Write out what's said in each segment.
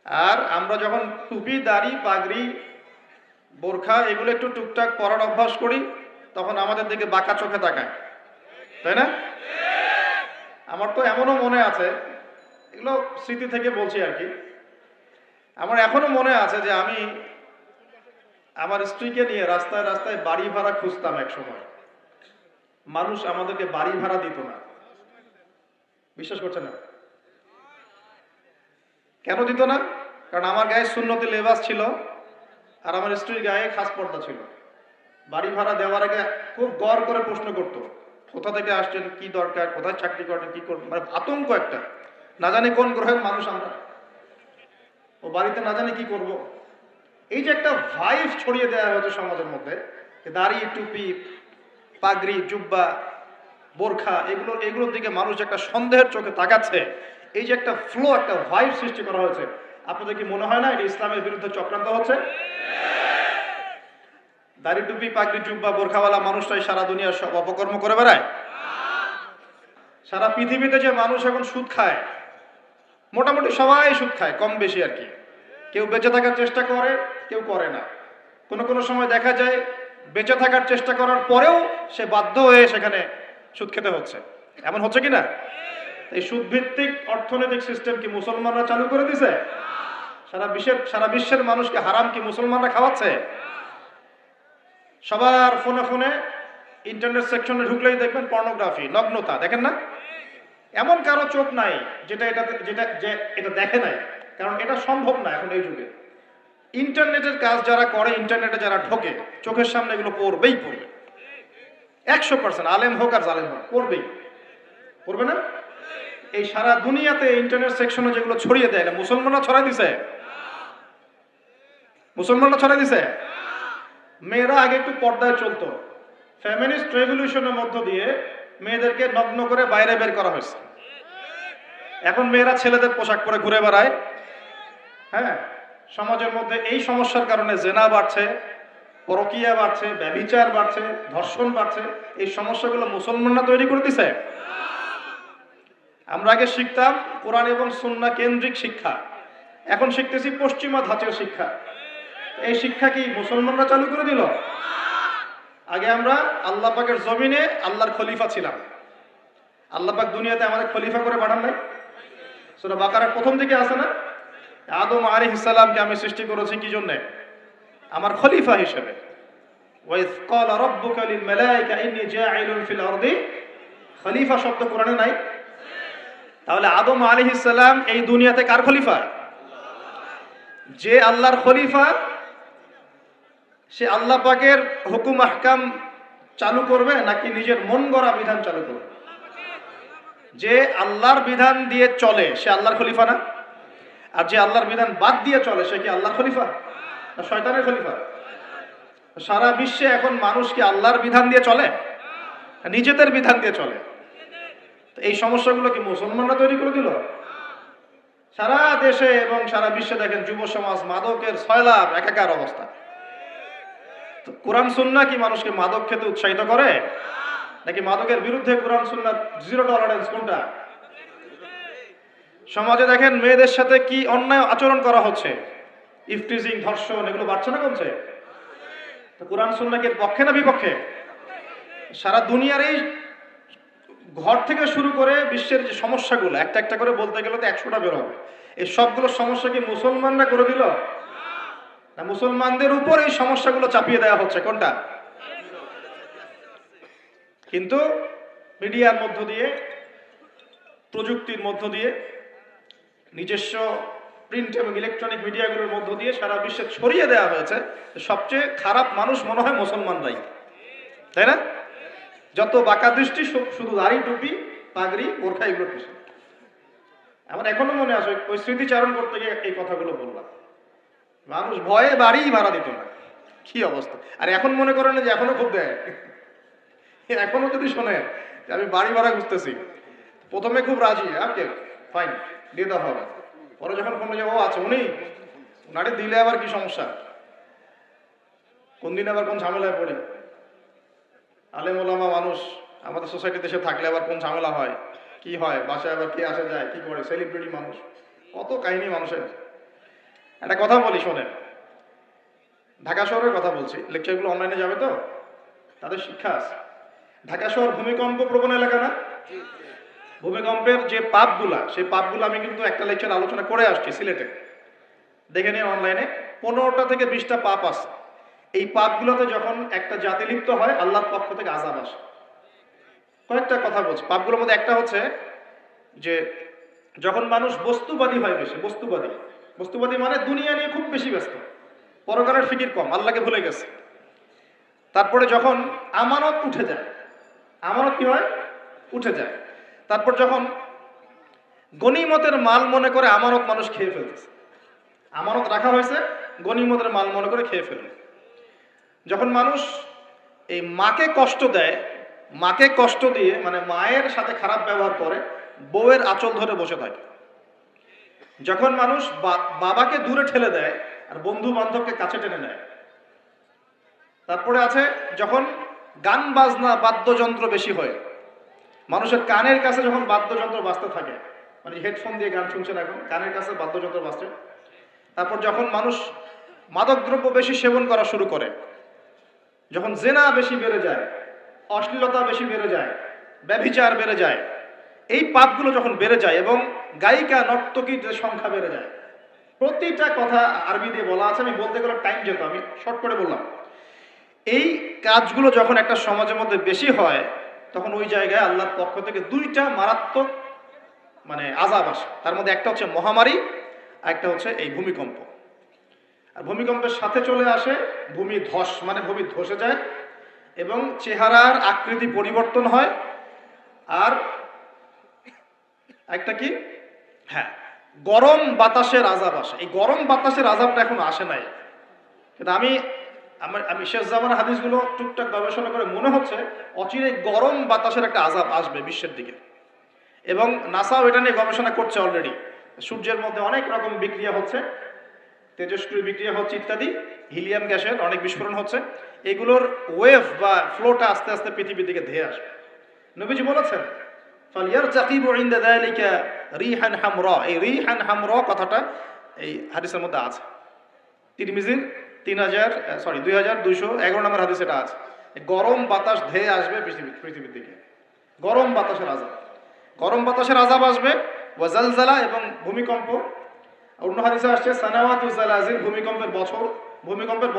আর আমরা যখন টুপি দাড়ি পাগড়ি বোরখা এগুলো একটু টুকটাক পরার অভ্যাস করি, তখন আমাদের দিকে বাঁকা চোখে তাকায়, তাই না? আমার তো এমনও মনে আছে, এগুলো স্মৃতি থেকে বলছি আর কি। আমার এখনো মনে আছে যে আমি আমার স্ত্রীকে নিয়ে রাস্তায় রাস্তায় বাড়ি ভাড়া খুঁজতাম এক সময়। মানুষ আমাদেরকে বাড়ি ভাড়া দিত না। বিশ্বাস করছেন না? কেন দিত না? কারণ আমার গায়ে সুন্নতি লেবাস ছিল আর আমার স্ত্রীর গায়ে খাস পর্দা ছিল। বাড়ি ভাড়া দেওয়ার আগে খুব গড় করে প্রশ্ন করতো, কোথা থেকে আসছেন, কি দরকার, কোথায় চাকরি করেন, কি করবেন, মানে আতঙ্ক একটা। না জানি কোন গ্রহের মানুষ আমরা, ও বাড়িতে না জানি কি করব। এই যে একটা ভাইব ছড়িয়ে দেওয়া হয়েছে সমাজের মধ্যে, দাড়ি টুপি পাগড়ি জুব্বা বোরখা এগুলোর দিকে মানুষ একটা সন্দেহের চোখে তাকাচ্ছে, এই যে একটা ফ্লো, একটা ভাইব সৃষ্টি করা হয়েছে, আপনাদের কি মনে হয় না এটা ইসলামের বিরুদ্ধে চক্রান্ত হচ্ছে? দাড়ি টুপি পাগড়ি জুব্বা বোরখাওয়ালা মানুষটাই সারা দুনিয়ার সব অপকর্ম করে বেড়ায়। সারা পৃথিবীতে যে মানুষ এখন সুদ খায়, মোটামুটি সবাই সুদ খায় কম বেশি আর কি। কেউ বেঁচে থাকার চেষ্টা করে, কেউ করে না। কোনো কোনো সময় দেখা যায় বেঁচে থাকার চেষ্টা করার পরেও সে বাধ্য হয়ে সেখানে সুদ খেতে হচ্ছে। এমন হচ্ছে কি না? এই সুদ ভিত্তিক অর্থনৈতিক সিস্টেম কি মুসলমানরা চালু করে দিছে? সারা বিশ্বের মানুষকে হারাম কি মুসলমানরা খাওয়াচ্ছে? সবার ফোনে ফোনে ইন্টারনেট সেকশনে ঢুকলেই দেখবেন পর্নোগ্রাফি, নগ্নতা, দেখেন না? এমন কারো চোখ নাই এটা দেখে নাই, কারণ এটা সম্ভব না এখন এই যুগে। ইন্টারনেটের কাজ যারা করে, ইন্টারনেটে যারা ঢোকে, চোখের সামনে এগুলো পড়বেই পড়বে। 100% আলেম হোক আর জালেম হোক, পড়বেই পড়বে না? এই সারা দুনিয়াতে ইন্টারনেট সেকশনে যেগুলো ছড়িয়ে দেয়, না মুসলমানরা ছড়াই দিছে? মুসলমানরা ছড়াই দিছে? মেয়েরা আগে একটু পর্দায় চলতো, ফেমিনিস্ট রেভলিউশনের মধ্য দিয়ে মেয়েদেরকে নগ্ন করে বাইরে বের করা হয়েছে। এখন মেয়েরা ছেলেদের পোশাক পরে ঘুরে বেড়ায়। হ্যাঁ, সমাজের মধ্যে এই সমস্যার কারণে জেনা বাড়ছে, পরকীয়া বাড়ছে, ব্যভিচার বাড়ছে, ধর্ষণ বাড়ছে। এই সমস্যাগুলো মুসলমানরা তৈরি করে দিছে। আমরা আগে শিখতাম কোরআন এবং সুন্নাহ কেন্দ্রিক শিক্ষা, এখন শিখতেছি পশ্চিমা ধাঁচের শিক্ষা। এই শিক্ষা কি মুসলমানরা চালু করে দিল? আগে আমরা আল্লাহ পাকের জমিনে আল্লাহর খলিফা ছিলাম। আল্লাহ পাক দুনিয়াতে আমাদের খলিফা করে পাঠান নাই? সূরা বাকারার প্রথম দিকে আছে না, আদম আলাইহিস সালামকে আমি সৃষ্টি করেছি কি জন্য? আমার খলিফা হিসেবে। ওয়াইজ ক্বালা রাব্বুকা লিল মালায়েকা ইন্নী জাঈলুন ফিল আরদি খলিফা শব্দ কোরআনে নাই? তাহলে আদম আলাইহিস সালাম এই দুনিয়াতে কার খলিফা? যে আল্লাহর খলিফা, সে আল্লাহ পাকের হুকুম আহকাম চালু করবে নাকি নিজের মন গড়া বিধান চালু করবে? যে আল্লাহর বিধান দিয়ে চলে সে আল্লাহর খলিফা না? আর যে আল্লাহর বিধান বাদ দিয়ে চলে সে কি আল্লাহর খলিফা না শয়তানের খলিফা? সারা বিশ্বে এখন মানুষ কি আল্লাহর বিধান দিয়ে চলে, নিজেদের বিধান দিয়ে চলে? এই সমস্যাগুলো কি মুসলমানরা তৈরি করে দিল? সারা দেশে এবং সারা বিশ্বে দেখেন যুব সমাজ মাদকের সয়লাব, একাকার অবস্থা। তো কোরআন সুন্নাহ কি মানুষকে মাদক খেতে উৎসাহিত করে, নাকি মাদকের বিরুদ্ধে কোরআন সুন্নাহ জিরো টলারেন্স? কোনটা? সমাজে দেখেন মেয়েদের সাথে কি অন্যায় আচরণ করা হচ্ছে, ইফটিজিং, ধর্ষণ, এগুলো বাড়ছে না কমছে? তো কোরআন সুন্নাহ কি পক্ষে না বিপক্ষে? সারা দুনিয়ার এই ঘর থেকে শুরু করে বিশ্বের যে সমস্যাগুলো একটা একটা করে বলতে গেলে তো 100টা বের হবে। এই সবগুলো সমস্যা কি মুসলমানরা করে দিল, না মুসলমানদের উপর এই সমস্যাগুলো চাপিয়ে দেওয়া হচ্ছে? কোনটা? কিন্তু মিডিয়ার মধ্য দিয়ে, প্রযুক্তির মধ্য দিয়ে, নিজস্ব প্রিন্ট এবং ইলেকট্রনিক মিডিয়াগুলোর মধ্য দিয়ে সারা বিশ্বে ছড়িয়ে দেওয়া হয়েছে সবচেয়ে খারাপ মানুষ মনে হয় মুসলমানরাই, তাই না? যত বাঁকা দৃষ্টি শুধু দাড়ি টুপি পাগড়ি বোরখা এগুলো কিছু। আমার এখনো মনে আছে ওই স্মৃতিচারণ করতে গিয়ে এই কথাগুলো বললাম। মানুষ ভয়ে বাড়ি ভাড়া দিত না, কি অবস্থা! আর এখন মনে করেন যে এখনো খুব দেয়, এখনো যদি শোনে যে আমি বাড়ি ভাড়া খুঁজতেছি, প্রথমে খুব রাজি, ওকে ফাইন দিয়ে দেওয়া হবে। পরে যখন কোনো যে ও আছে উনি ওনারে দিলে আবার কি সমস্যা, কোন দিন আবার কোন ঝামেলায় পড়ে। আলেম ওলামা মানুষ আমাদের সোসাইটিতে এসে থাকলে আবার কোন ঝামেলা হয়, কি হয়, বাসায় আবার কে আসে যায়, কি করে, সেলিব্রিটি মানুষ, কত কাহিনী মানুষের। একটা কথা বলি শোনেন, ঢাকা শহরের কথা বলছি, লেকচারগুলো অনলাইনে যাবে তো, তাদের শিক্ষা আছে। ঢাকা শহর ভূমিকম্প প্রবণ এলাকা না? ভূমিকম্পের যে পাপগুলা, সেই পাপগুলো আমি কিন্তু একটা লেকচার আলোচনা করে আসছি সিলেটে, দেখে নিন অনলাইনে। 15টা থেকে 20টা পাপ আছে। এই পাপগুলোতে যখন একটা জাতি লিপ্ত হয়, আল্লাহর পক্ষ থেকে আযাব আসে। কয়েকটা কথা বলছি। পাপগুলোর মধ্যে একটা হচ্ছে যে যখন মানুষ বস্তুবাদী হয়, বেশি বস্তুবাদী মানে দুনিয়া নিয়ে খুব বেশি ব্যস্ত, পরকালের ফিকির কম, আল্লাহকে ভুলে গেছে। তারপরে যখন আমানত উঠে যায়, আমানত কি হয়? উঠে যায়। তারপর যখন গনিমতের মাল মনে করে আমানত মানুষ খেয়ে ফেলতেছে, আমানত রাখা হয়েছে, গনিমতের মাল মনে করে খেয়ে ফেলবে। যখন মানুষ এই মাকে কষ্ট দেয়, মাকে কষ্ট দিয়ে মানে মায়ের সাথে খারাপ ব্যবহার করে, বউয়ের আঁচল ধরে বসে থাকে। যখন মানুষ বাবাকে দূরে ঠেলে দেয় আর বন্ধু বান্ধবকে কাছে টেনে নেয়। তারপরে আছে যখন গান বাজনা বাদ্যযন্ত্র বেশি হয়, মানুষের কানের কাছে যখন বাদ্যযন্ত্র বাজতে থাকে, মানে হেডফোন দিয়ে গান শুনছেন, এখন কানের কাছে বাদ্যযন্ত্র বাজছে। তারপর যখন মানুষ মাদকদ্রব্য বেশি সেবন করা শুরু করে, যখন জেনা বেশি বেড়ে যায়, অশ্লীলতা বেশি বেড়ে যায়, ব্যভিচার বেড়ে যায়, এই পাপগুলো যখন বেড়ে যায় এবং গায়িকা নর্তকীর যে সংখ্যা বেড়ে যায়, প্রতিটা কথা আরবি দিয়ে বলা আছে, আমি বলতে গেলে টাইম যেত, আমি শর্ট করে বললাম। এই কাজগুলো যখন একটা সমাজের মধ্যে বেশি হয়, তখন ওই জায়গায় আল্লাহর পক্ষ থেকে 2টা মারাত্মক মানে আযাব আসে। তার মধ্যে একটা হচ্ছে মহামারী, আর একটা হচ্ছে এই ভূমিকম্প। আর ভূমিকম্পের সাথে চলে আসে ভূমি ধস, মানে ভূমি ধসে যায় এবং চেহারার আকৃতি পরিবর্তন হয়। আর একটা কি, হ্যাঁ, গরম বাতাসের আযাব আসে। এই গরম বাতাসের আযাবটা এখন আসে নাই, কিন্তু আমি শেষ জামানার হাদিসগুলো টুকটাক গবেষণা করে মনে হচ্ছে অচিরে গরম বাতাসের একটা আযাব আসবে বিশ্বের দিকে। এবং নাসাও এটা নিয়ে গবেষণা করছে অলরেডি। সূর্যের মধ্যে অনেক রকম বিক্রিয়া হচ্ছে, তেজস্ক্রিয় বিক্রিয়া হচ্ছে ইত্যাদি, হিলিয়াম গ্যাসের অনেক বিস্ফোরণ হচ্ছে। এগুলোর ওয়েভ বা ফ্লোটা আস্তে আস্তে পৃথিবীর দিকে ধেয়ে আসবে। নবীজি বলেছেন ফালিয়ারতাকিবু ইনদা যালিকা রিহান হামরা। এই রিহান হামরা কথাটা এই হাদিসের মধ্যে আছে, তিরমিজির 2211 নম্বর হাদিস এটা আছে। গরম বাতাস ধেয়ে আসবে পৃথিবীর দিকে, গরম বাতাসের আযাব, গরম বাতাসের আযাব আসবে। ওয়া জালজালা, এবং ভূমিকম্প। অন্য হাদিসে আসছে সানাওয়াতু জালাজিল, ভূমিকম্পের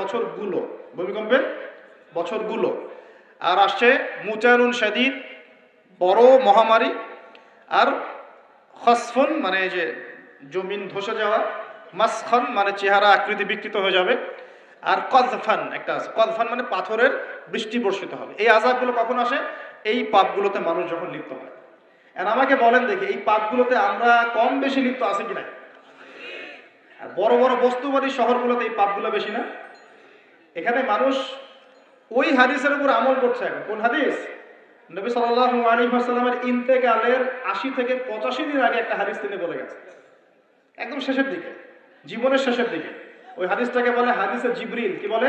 বছরগুলো। আর আসছে মুতানুন শাদীদ, বড় মহামারী। আর খসফুন মানে যে জমিন ধসে যাওয়া, মাসখান মানে চেহারা আকৃতি বিকৃত হয়ে যাবে। আর কযফান একটা আছে, কযফান মানে পাথরের বৃষ্টি বর্ষিত হবে। এই আযাবগুলো কখন আসে? এই পাপগুলোতে মানুষ যখন লিপ্ত হয়। আর আমাকে বলেন দেখি, এই পাপগুলোতে আমরা কম বেশি লিপ্ত আছে কিনা? আর বড় বড় বস্তুবাদী শহরগুলোতে এই পাপগুলো বেশি না? এখানে মানুষ ওই হাদিসের উপর আমল করছে। এখন কোন হাদিস? নবী সাল্লাল্লাহু আলাইহি ওয়াসাল্লামের ইন্তেকালের 80 থেকে 85 দিন আগে একটা হাদিস তিনি বলে গেছেন, একদম শেষের দিকে, জীবনের শেষের দিকে। ওই হাদিসটাকে বলে হাদিসে জিবরিল। কি বলে?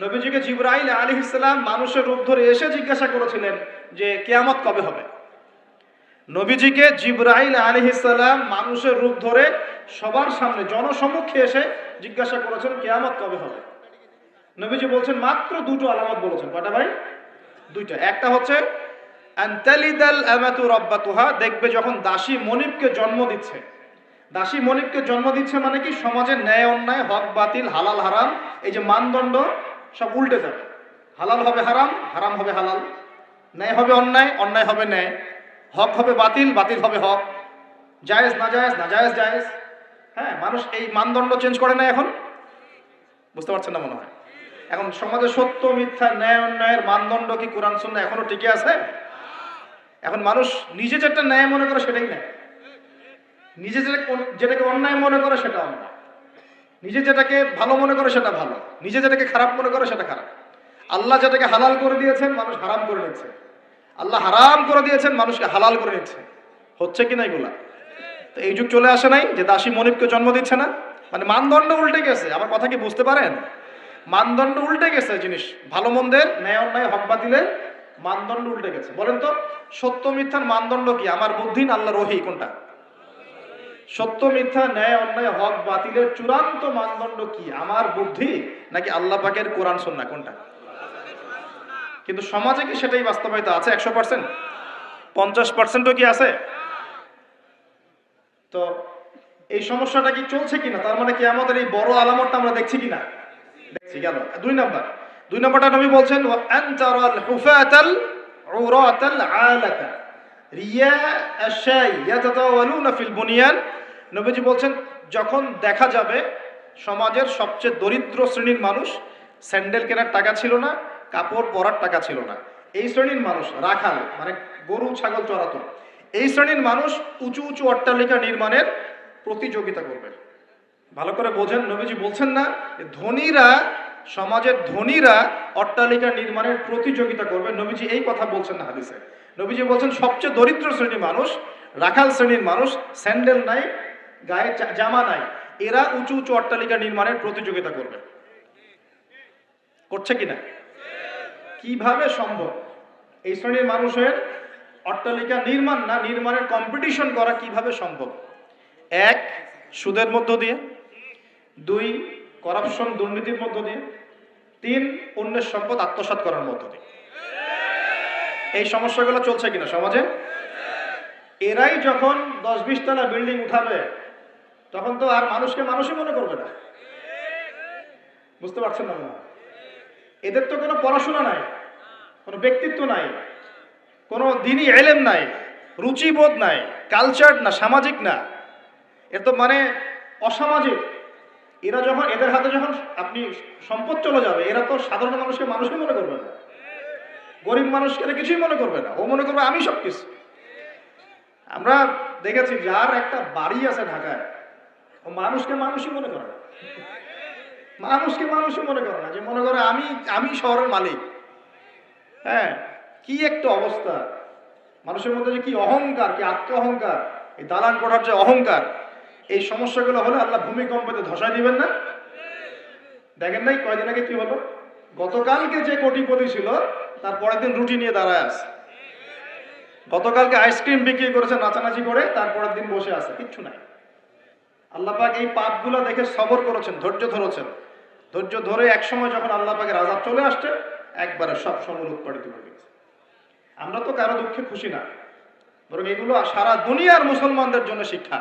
নবীজিকে জিবরাইল আলাইহিস সালাম মানুষের রূপ ধরে এসে জিজ্ঞাসা করেছিলেন যে কিয়ামত কবে হবে। নবীজিকে জিবরাইল আলাইহিস সালাম মানুষের রূপ ধরে সবার সামনে জনসমক্ষে এসে জিজ্ঞাসা করেছেন কিয়ামত কবে হবে। নবীজি বলছেন মাত্র 2টো আলামত বলেছেন। কয়টা ভাই? 2টা। একটা হচ্ছে আনতালিদাল আমাতু রাব্বাতুহা, দেখবে যখন দাসী মনিবকে জন্ম দিচ্ছে। দাসী মনিবকে জন্ম দিচ্ছে মানে কি? সমাজের ন্যায় অন্যায়, হক বাতিল, হালাল হারাম, এই যে মানদণ্ড সব উল্টে যাবে। হালাল হবে হারাম, হারাম হবে হালাল, ন্যায় হবে অন্যায়, অন্যায় হবে ন্যায়, হক হবে বাতিল, বাতিল হবে হক, জায়েজ নাজায়েজ, নাজায়েজ জায়েজ। হ্যাঁ, মানুষ এই মানদণ্ড চেঞ্জ করে না এখন। বুঝতে পারছেন না মনে হয়? এখন সমাজে সত্য মিথ্যা, ন্যায় অন্যায়ের মানদণ্ড কি কোরআন সুন্নাহ এখনো টিকে আছে? এখন মানুষ নিজে যেটা ন্যায় মনে করে সেটাই ন্যায়, নিজে যেটাকে অন্যায় মনে করে সেটা অন্যায়, নিজে যেটাকে ভালো মনে করে সেটা ভালো, নিজে যেটাকে খারাপ মনে করে সেটা খারাপ। আল্লাহ যেটাকে হালাল করে দিয়েছেন মানুষ হারাম করে নিচ্ছে, আল্লাহ হারাম করে দিয়েছেন মানুষকে হালাল করে নিচ্ছে। হচ্ছে কি না এগুলা? তো এই যুগ চলে আসে নাই যে দাসী মনিবকে জন্ম দিচ্ছে না? মানে মানদণ্ড উল্টে গেছে। আমার কথা কি বুঝতে পারেন? মানদণ্ড উল্টে গেছে, জিনিস ভালো মন্দের, ন্যায় অন্যায়, হক বাতিলের মানদণ্ড উল্টে গেছে। বলেন তো সত্য মিথ্যার মানদণ্ড কি? আমার বুদ্ধি না আল্লাহর ওহী? কোনটা? সত্য মিথ্যা, ন্যায় অন্যায়, হক বাতিলের চূড়ান্ত মানদণ্ড কি? আমার বুদ্ধি নাকি আল্লাহ পাকের কোরআন সুন্নাহ? কোনটা? কিন্তু সমাজে কি সেটাই বাস্তবায়িত আছে 100%? 50%ও কি আছে? তো এই সমস্যাটা কি চলছে কিনা, তার মানে কি আমাদের এই বড় আলামতটা আমরা দেখছি কিনা? দেখছি। গেল দুই নম্বরটা নবী বলছেন ওয়া আনতারাল হুফাতাল উরাতাল আলাতা রিয়া আশাই ইয়াতাতাওয়ালুনা ফিল বুনিয়ান। নবীজি বলছেন যখন দেখা যাবে সমাজের সবচেয়ে দরিদ্র শ্রেণীর মানুষ, স্যান্ডেল কেনার টাকা ছিল না, কাপড় পরার টাকা ছিল না, এই শ্রেণীর মানুষ রাখাল মানে গরু ছাগল চড়াতো, এই শ্রেণীর মানুষ উঁচু উঁচু অট্টালিকা নির্মাণের প্রতিযোগিতা করবে। ভালো করে বোঝেন, নবীজি বলছেন না ধনীরা, সমাজের ধনীরা অট্টালিকা নির্মাণের প্রতিযোগিতা করবে, নবীজি এই কথা বলছেন না হাদিসে। নবীজি বলছেন সবচেয়ে দরিদ্র শ্রেণীর মানুষ, রাখাল শ্রেণীর মানুষ, স্যান্ডেল নাই, গায়ে জামা নাই, এরা উঁচু উঁচু অট্টালিকা নির্মাণের প্রতিযোগিতা করবে। করছে কিনা? কিভাবে সম্ভব এই শ্রেণীর মানুষের অট্টালিকা নির্মাণ না, নির্মাণের কম্পিটিশন করা কিভাবে সম্ভব? এক, সুদের মধ্য দিয়ে; দুই, করাপশন দুর্নীতির মধ্য দিয়ে; তিন, অন্যের সম্পদ আত্মসাৎ করার মধ্য দিয়ে। এই সমস্যাগুলো চলছে কিনা সমাজে? এরাই যখন 10-20 তলা বিল্ডিং উঠাবে তখন তো আর মানুষকে মানুষই মনে করবে না। বুঝতে পারছেন না? এদের তো কোনো পড়াশোনা নাই, কোনো ব্যক্তিত্ব নাই, কোনো দিনই এলেম নাই, রুচিবোধ নাই, কালচার না, সামাজিক না, এর তো মানে অসামাজিক। এরা যখন, এদের হাতে যখন আপনি সম্পদ চলে যাবে, এরা তো সাধারণ মানুষকে মানুষই মনে করবে না, গরিব মানুষকে কিছুই মনে করবে না, ও মনে করবে আমি সবকিছু। আমরা দেখেছি যার একটা বাড়ি আছে ঢাকায়, ও মানুষকে মানুষই মনে করে না, মানুষকে মানুষই মনে করে না, যে মনে করে আমি শহরের মালিক। হ্যাঁ, কি একটা অবস্থা মানুষের মধ্যে, যে কি অহংকার, কি আত্ম অহংকার, এই দালান কোঠার যে অহংকার, এই সমস্যাগুলো হলে আল্লাহ ভূমিকম্পতে ধসায় দিবেন না? দেখেন নাই কয়দিন আগে কি হলো? গতকালকে যে কোটিপতি ছিল তার পরের দিন রুটি নিয়ে দাঁড়ায় আছে, গতকালকে আইসক্রিম বিক্রি করেছে নাচানাচি করে, তারপরের দিন বসে আছে, কিচ্ছু নাই। আল্লাহ পাক এই পাপগুলো দেখে সবর করেছেন, ধৈর্য ধরেছেন, ধৈর্য ধরে এক সময় যখন আল্লাহ পাকের আযাব চলে আসছে, একবারে সব সমূল উৎপাদিত হয়ে গেছে। আমরা তো কারো দুঃখে খুশি না, বরং এগুলো সারা দুনিয়ার মুসলমানদের জন্য শিক্ষা।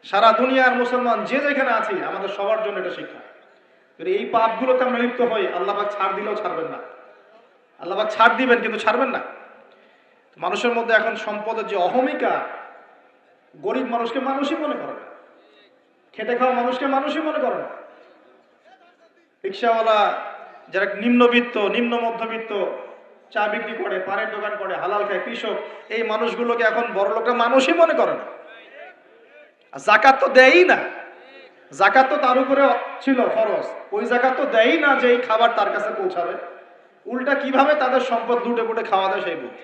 সারা দুনিয়ার মুসলমান যে যেখানে আছি আমাদের সবার জন্য এটা শিক্ষা। যদি এই পাপগুলোতে আমরা লিপ্ত হই, আল্লাহ পাক ছাড় দিলেও ছাড়বেন না। আল্লাহ পাক ছাড় দিবেন কিন্তু ছাড়বেন না। মানুষের মধ্যে এখন সম্পদের যে অহমিকা, গরিব মানুষকে মানুষই মনে করে না, খেটে খাওয়া মানুষকে মানুষই মনে করে না, রিক্সাওয়ালা যারা নিম্নবিত্ত, নিম্ন মধ্যবিত্ত, চা বিক্রি করে, পানের দোকান করে, হালাল খায়, কৃষক, এই মানুষগুলোকে এখন বড় লোকরা মানুষই মনে করে না। জাকাত তো দেয়ই না, জাকাত তো তার উপরে ছিল ফরজ, ওই জাকাত তো দেয়ই না যে এই খাবার তার কাছে পৌঁছাবে, উল্টা কিভাবে তাদের সম্পদ লুটে পুটে খাওয়া দেয় সেই বুঝ।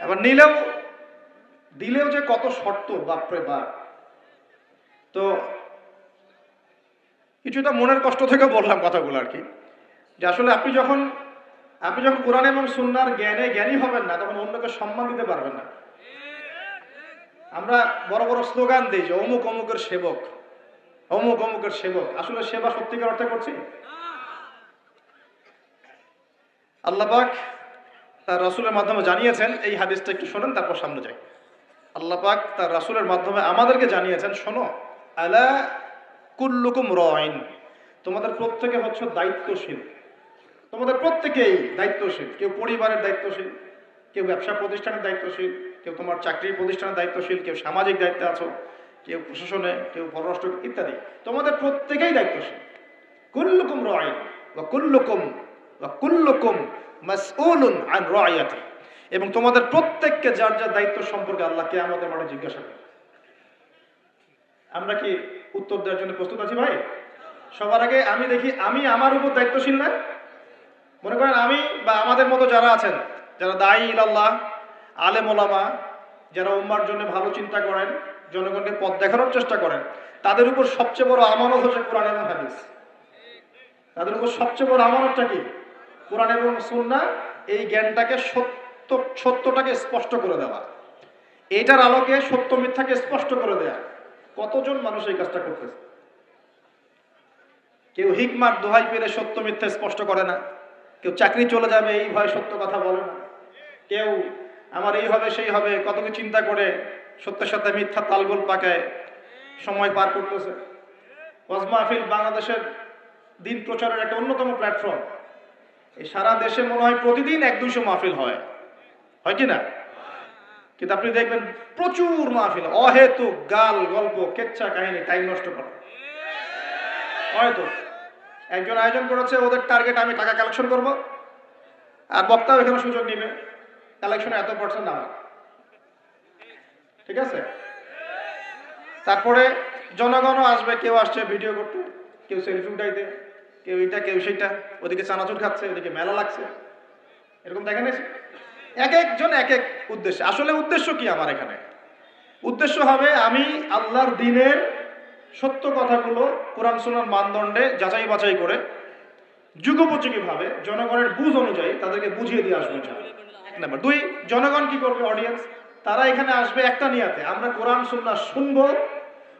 এবার দিলেও যে কত শর্ত, বাপরে বাপ। তো কিছুটা মনের কষ্ট থেকে বললাম কথাগুলো আর কি, যে আসলে আপনি যখন কোরআন এবং সুন্নাহর জ্ঞানী হবেন না, তখন অন্যকে সম্মান দিতে পারবেন না। আমরা বড় বড় স্লোগান দিই যে অমুক অমুকের সেবক, অমুক অমুকের সেবক, আসলে সেবা সত্যিকার অর্থে করছি? আল্লাহ পাক তার রাসূলের মাধ্যমে জানিয়েছেন, এই হাদিসটা একটু শোনেন তারপর সামনে যাই। আল্লাহ পাক তার রাসূলের মাধ্যমে আমাদেরকে জানিয়েছেন, শোনো, আলা কুল্লুকুম রাইন, তোমাদের প্রত্যেকে হচ্ছে দায়িত্বশীল, তোমাদের প্রত্যেকেই দায়িত্বশীল। কেউ পরিবারের দায়িত্বশীল, কেউ ব্যবসা প্রতিষ্ঠানের দায়িত্বশীল, কেউ তোমার চাকরির প্রতিষ্ঠানের দায়িত্বশীল, কেউ সামাজিক দায়িত্বে আছো, কেউ প্রশাসনে, কেউ পররাষ্ট্র ইত্যাদি। তোমাদের প্রত্যেকেই দায়িত্বশীল। কুল্লুকুম রাইন ওয়া কুল্লুকুম মাসউলুন আন রাইয়াতি, এবং তোমাদের প্রত্যেককে যার যার দায়িত্ব সম্পর্কে আল্লাহ কিয়ামতের মাঠে জিজ্ঞাসা করবে। আমরা কি উত্তর দেওয়ার জন্য প্রস্তুত আছি ভাই? সবার আগে আমি দেখি, আমি আমার উপর দায়িত্বশীল না? মনে করেন আমি বা আমাদের মতো যারা আছেন, যারা দায়ী ইলাল্লাহ, আলেম ওলামা, যারা উম্মার জন্য ভালো চিন্তা করেন, জনগণকে পথ দেখানোর চেষ্টা করেন, তাদের উপর সবচেয়ে বড় আমানত হচ্ছে কোরআন এবং হাদিস। তাদের উপর সবচেয়ে বড় আমানতটা কি? কোরআন এবং সুন্নাহ, এই জ্ঞানটাকে সত্যটাকে স্পষ্ট করে দেওয়া। এটার আলোকে সত্য মিথ্যাকে স্পষ্ট করে দেয়া। কতজন মানুষ এই কাজটা করতেছে? কেউ হিকমার দোহাই পেলে সত্য মিথ্যা স্পষ্ট করে না, কেউ চাকরি চলে যাবে এই ভয় সত্য কথা বলে না, কেউ আমার এই হবে সেই হবে কত কিছু চিন্তা করে সত্যের সাথে মিথ্যা তালগোল পাকায় সময় পার করতেছে। ওয়াজ মাহফিল বাংলাদেশের দিন প্রচারের একটা অন্যতম প্ল্যাটফর্ম। এই সারা দেশে মনে হয় প্রতিদিন 100-200 মাহফিল হয়, হয় কি না? কিন্তু আপনি দেখবেন প্রচুর মাহফিল, অহেতুক গাল গল্প কেচ্ছা কাহিনী, টাইম নষ্ট করা। হয়তো একজন আয়োজন করেছে, ওদের টার্গেট আমি টাকা কালেকশন করব, আর বক্তাও এখানে সুযোগ নিবে, কালেকশনে এত % নামা, ঠিক আছে? তারপরে জনগণও আসবে, কেউ আসছে ভিডিও করতে, কেউ সেলফি উঠাইতে, কেউ এটা কেউ সেটা, ওদিকে চানাচুর খাচ্ছে, ওদিকে মেলা লাগছে, এরকম দেখেন। এক একজন এক এক উদ্দেশ্য। আসলে উদ্দেশ্য কি আমার এখানে? উদ্দেশ্য হবে আমি আল্লাহর দ্বীনের সত্য কথাগুলো কোরআন সুন্নাহর মানদণ্ডে যাচাই বাছাই করে যুগোপযোগী ভাবে জনগণের বুঝ অনুযায়ী তাদেরকে বুঝিয়ে দিয়ে আসবো। এক নাম্বার। 2, জনগণ কি করবে? অডিয়েন্স, তারা এখানে আসবে একটা নিয়াতে, আমরা কোরআন সুন্নাহ শুনবো,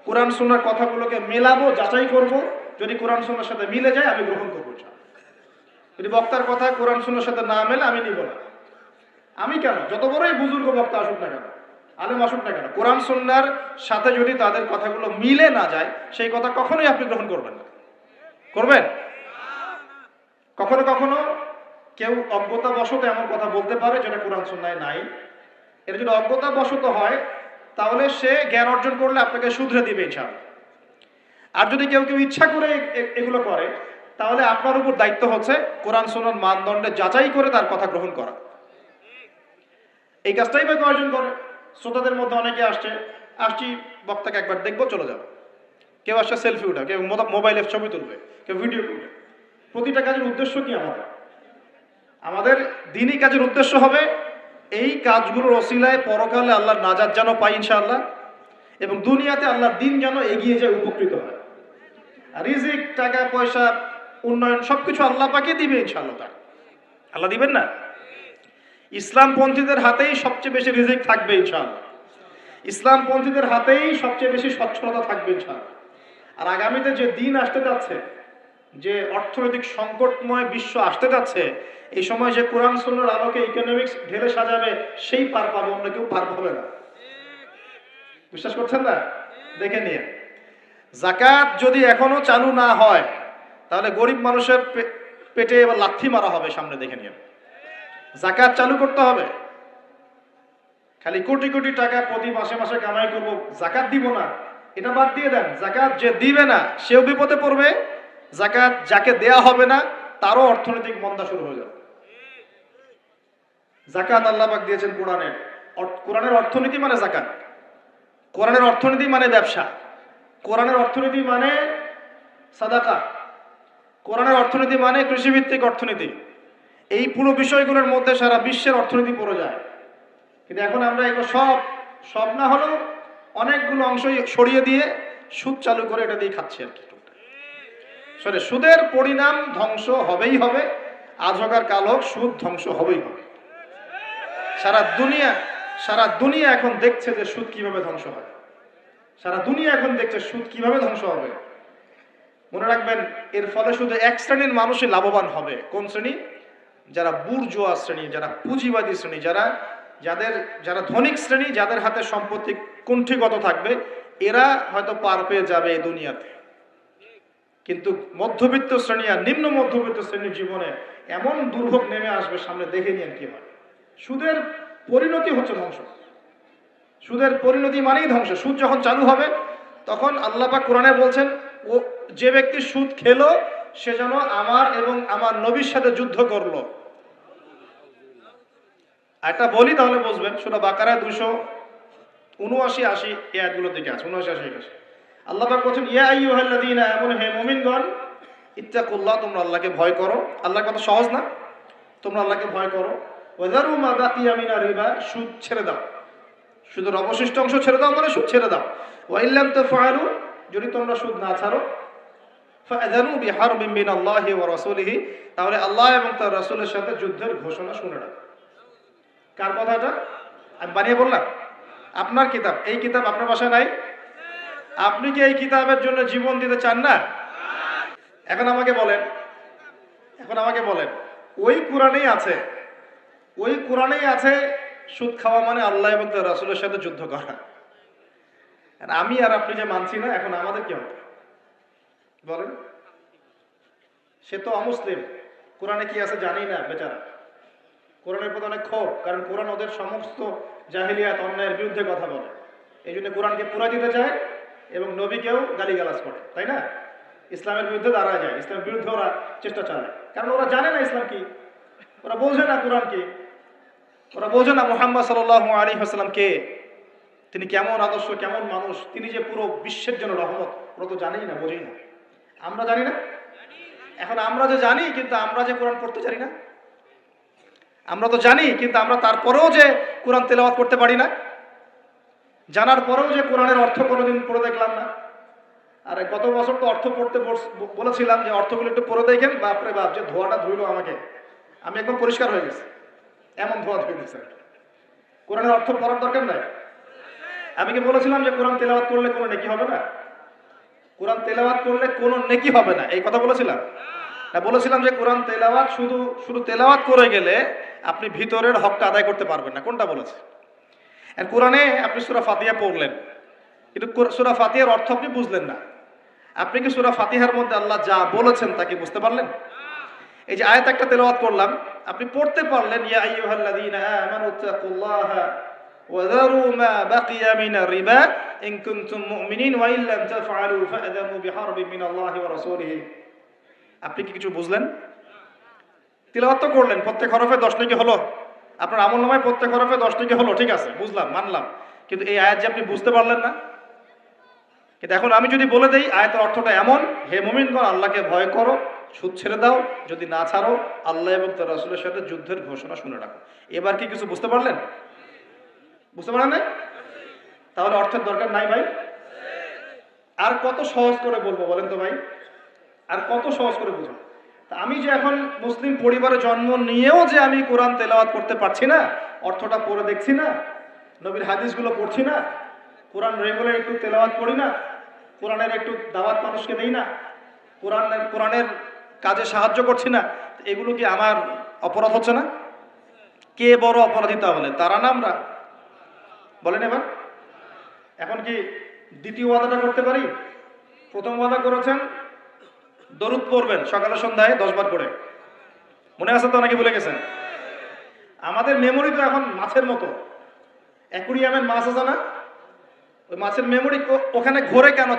কোরআন সুন্নাহর কথাগুলোকে মেলাবো, যাচাই করব, যদি কোরআন সুন্নাহর সাথে মিলে যায় আমি গ্রহণ করবো, যদি বক্তার কথা কোরআন সুন্নাহর সাথে না মেলে আমি নিব না। আমি কেন, যত বড়ই বুজুর্গ বক্তা আসুক না কেন, আলেম আসুক না কেন, কোরআন সুন্নাহর সাথে যদি তাদের কথাগুলো মিলে না যায় সেই কথা কখনোই আপনি গ্রহণ করবেন না। করবেন? কখনো কখনো কেউ অজ্ঞতাবশত এমন কথা বলতে পারে যেটা কোরআন সুন্নাহয় নাই। এটা যদি অজ্ঞতাবশত হয় তাহলে সে জ্ঞান অর্জন করলে আপনাকে শুধরে দিবে ইনশাআল্লাহ। আর যদি কেউ কেউ ইচ্ছা করে এগুলো করে তাহলে আপনার উপর দায়িত্ব হচ্ছে কোরআন সুন্নাহর মানদণ্ডে যাচাই করে তার কথা গ্রহণ করা। এই কাজটাই বা কয়জন করে? শ্রোতাদের মধ্যে অনেকে আসছি বক্তাকে একবার দেখবো চলে যাবে, কেউ আসছে সেলফি উঠা, কেউ মোবাইলে ছবি তুলবে, কেউ ভিডিও করবে। প্রতিটা কাজের উদ্দেশ্য কি? আমাদের দ্বীনি কাজের উদ্দেশ্য হবে এই কাজগুলোর ওসিলায় পরকালে আল্লাহর নাজাত যেন পাই ইনশাআল্লাহ, এবং দুনিয়াতে আল্লাহর দ্বীন যেন এগিয়ে যায়, উপকৃত হয়। আর রিজিক, টাকা পয়সা, উন্নয়ন সবকিছু আল্লাহ পাকে দিবে ইনশাআল্লাহ। আল্লাহ দিবেন না? ইসলামপন্থীদের হাতেই সবচেয়ে বেশি রিজিক থাকবে ইনশাআল্লাহ, ইসলামপন্থীদের হাতেই সবচেয়ে বেশি সচ্ছলতা থাকবে ইনশাআল্লাহ। আর আগামীতে যে দিন আসতে যাচ্ছে, যে অর্থনৈতিক সংকটময় বিশ্ব আসতে যাচ্ছে, এই সময় যে কোরআন সুন্নাহর আলোকে ইকোনমিক্স ঢেলে সাজাবে সেই পার পাবে, অন্য কেউ পার পাবে না। বিশ্বাস করছেন না? দেখে নিয়ে যাকাত যদি এখনো চালু না হয় তাহলে গরিব মানুষের পেটে এবার লাথি মারা হবে সামনে, দেখে নিয়ে। যাকাত চালু করতে হবে। খালি কোটি কোটি টাকা প্রতি মাসে মাসে কামাই করব, যাকাত দিব না, এটা বাদ দিয়ে দেন। যাকাত যে দিবে না সেও বিপদে পড়বে, যাকাত যাকে দেয়া হবে না তারও অর্থনৈতিক মন্দা শুরু হয়ে যাবে। যাকাত আল্লাহ পাক দিয়েছেন কোরআনের। কোরআনের অর্থনীতি মানে যাকাত, কোরআনের অর্থনীতি মানে ব্যবসা, কোরআনের অর্থনীতি মানে সাদাকা, কোরআনের অর্থনীতি মানে কৃষিভিত্তিক অর্থনীতি। এই পুরো বিষয়গুলোর মধ্যে সারা বিশ্বের অর্থনীতি পড়ে যায়। কিন্তু এখন আমরা এগুলো সব না হলেও অনেকগুলো অংশ সরিয়ে দিয়ে সুদ চালু করে এটা দিয়ে খাচ্ছি আর কি। সুদের পরিণাম ধ্বংস হবেই হবে, আজ হোক আর কাল হোক সুদ ধ্বংস হবেই হবে। সারা দুনিয়া এখন দেখছে যে সুদ কিভাবে ধ্বংস হয়, সারা দুনিয়া এখন দেখছে সুদ কিভাবে ধ্বংস হবে। মনে রাখবেন, এর ফলে শুধু এক শ্রেণীর মানুষই লাভবান হবে। কোন শ্রেণী? যারা বুর্জোয়া শ্রেণী, যারা পুঁজিবাদী শ্রেণী, যারা ধনিক শ্রেণী, যাদের হাতে সম্পত্তি কুণ্ঠিগত থাকবে, এরা হয়তো পার পেয়ে যাবে এই দুনিয়াতে। কিন্তু মধ্যবিত্ত শ্রেণী আর নিম্ন মধ্যবিত্ত শ্রেণীর জীবনে এমন দুর্ভোগ নেমে আসবে সামনে, দেখে নিন কি হয়। সুদের পরিণতি হচ্ছে ধ্বংস, সুদের পরিণতি মানেই ধ্বংস। সুদ যখন চালু হবে তখন আল্লাহ পাক কোরআনে বলছেন, ও যে ব্যক্তি সুদ খেলো সে যেন আমার এবং আমার নবীর সাথে যুদ্ধ করলো। একটা বলি তাহলে বুঝবেন, সূরা বাকারা 279-80 এই আয়াতগুলোর দিকে আছে, 79-80। আল্লাহ পাক বলছেন, ইয়া আইয়ুহাল্লাযীনা আমানু, হে মুমিনগণ, ইত্তাকুল্লাহ, তোমরা আল্লাহকে ভয় করো। আল্লাহর কথা সহজ না? তোমরা আল্লাহকে ভয় করো। ওয়া যারু মা বাকিয়া মিনার রিবা, সুদ ছেড়ে দাও, সুদের অবশিষ্ট অংশ ছেড়ে দাও, মানে সুদ ছেড়ে দাও। ওয়া ইল্লাম তাফআলু, যদি তোমরা সুদ না ছাড়ো, ফাআযানু বিহারবিন মিনাল্লাহি ওয়া রাসূলিহি, তাহলে আল্লাহ এবং তার রাসূলের সাথে যুদ্ধের ঘোষণা শুনে রাখো। কার কথাটা আমি বানিয়ে বললাম? আপনার কিতাব, এই কিতাব আপনার বাসায় নাই? আপনি কি এই কিতাবের জন্য জীবন দিতে চান না? এখন আমাকে বলেন, ওই কোরআনেই আছে, সুদ খাওয়া মানে আল্লাহ এবং তার রাসূলের সাথে যুদ্ধ করা। আর আমি আর আপনি যে মানছি না, এখন আমাদের কি হবে বলেন? সে তো অমুসলিম, কোরআনে কি আছে জানি না বেচারা। কোরআনের প্রতি অনেক ক্ষোভ, কারণ কোরআন ওদের সমস্ত জাহিলিয়াত অন্যায়ের বিরুদ্ধে কথা বলে। এই জন্য কোরআনকে পুরা দিতে চায় এবং নবীকেও গালিগালাজ করে, তাই না? ইসলামের বিরুদ্ধে দাঁড়ায় যায়, ইসলামের বিরুদ্ধে ওরা চেষ্টা চালায়, কারণ ওরা জানে না ইসলাম কি, ওরা বোঝে না কোরআন কি, ওরা বোঝে না মুহাম্মদ সাল্লাল্লাহু আলাইহি ওয়াসাল্লাম কে, তিনি কেমন আদর্শ, কেমন মানুষ, তিনি যে পুরো বিশ্বের জন্য রহমত, ওরা তো জানেই না, বোঝেই না। আমরা জানি না? এখন আমরা যে জানি, কিন্তু আমরা যে কোরআন পড়তে জানি না। আমরা তো জানি, কিন্তু আমরা তারপরেও যে কোরআন তেলাওয়াত করতে পারি না, জানার পরেও যে কোরআনের অর্থ কোনোদিন পড়ে দেখলাম না। আর গত বছর তো অর্থ পড়তে বলেছিলাম যে অর্থগুলো একটু পড়ে দেখেন, বাপরে বাপ, যে ধোয়াটা ধুইলো আমাকে, আমি একদম পরিষ্কার হয়ে গেছি, এমন ধোয়া ধুয়ে দিচ্ছে। কোরআনের অর্থ পড়ার দরকার নাই। আমি কি বলেছিলাম যে কোরআন তেলাওয়াত করলে কোনো নেকি হবে না? কোরআন তেলাওয়াত করলে কোনো নেকি হবে না, এই কথা বলেছিলাম না? বলেছিলাম যে কোরআন তেলাওয়াত শুধু তেলাওয়াত করে গেলে আপনি ভিতরের হকটা আদায় করতে পারবেন না। কোনটা বলেছে? আর কোরআনে আপনি সূরা ফাতিহা পড়লেন, কিন্তু সূরা ফাতিহার অর্থ আপনি বুঝলেন না। আপনি কি সূরা ফাতিহার মধ্যে আল্লাহ যা বলেছেন তা কি বুঝতে পারলেন? এই যে আয়াত একটা তেলাওয়াত করলাম, আপনি পড়তে পারলেন, ইয়া আইয়ুহাল্লাযীনা আমানু তাকুল্লাহা ওয়া যারু মা বাকিয়া মিনার রিবা ইন কুনতুম মুমিনিন ওয়া ইন লাম তাফআলু ফাআযানু বিহারবিন মিনাল্লাহি ওয়া রাসূলিহি। আপনি কি কিছু বুঝলেন? তিলাওয়াত তো করলেন, প্রত্যেক হরফে 10 নেকি হলো, আপনার আমলনামায় প্রত্যেক হরফে 10 নেকি হলো, ঠিক আছে, বুঝলাম, মানলাম, কিন্তু এই আয়াত যে আপনি বুঝতে পারলেন না। কিন্তু এখন আমি যদি বলে দেই আয়াতের অর্থটা এমন, হে মুমিনগণ আল্লাহকে ভয় করো, সুদ ছেড়ে দাও, যদি না ছাড়ো আল্লাহ এবং তার রাসূলের সাথে যুদ্ধের ঘোষণা শুনে রাখো, এবার কি কিছু বুঝতে পারলেন? বুঝতে পারেন না? তাহলে অর্থের দরকার নাই ভাই। আর কত সহজ করে বলবো বলেন তো ভাই, আর কত সহজ করে বুঝবো? তা আমি যে এখন মুসলিম পরিবারে জন্ম নিয়েও যে আমি কোরআন তেলাওয়াত করতে পারছি না, অর্থটা পড়ে দেখছি না, নবীর হাদিসগুলো পড়ছি না, কোরআন রেগুলার একটু তেলাওয়াত করি না, কোরআনের একটু দাওয়াত মানুষকে দেই না, কোরআনের কাজে সাহায্য করছি না, এগুলো কি আমার অপরাধ হচ্ছে না? কে বড় অপরাধী তাহলে, তারা না আমরা? বলেন এবার। এখন কি দ্বিতীয় ওয়াদাটা করতে পারি? প্রথম ওয়াদা করেছেন দরুদ পড়বেন সকালে সন্ধ্যায় 10 বার করে, মনে আছে তো নাকি ভুলে গেছেন? আমাদের মেমোরি তো এখন মাছের মতো, অ্যাকুরিয়ামের মাছ আছে না, ওই মাছের মেমোরি ওখানে ঘোরে কেন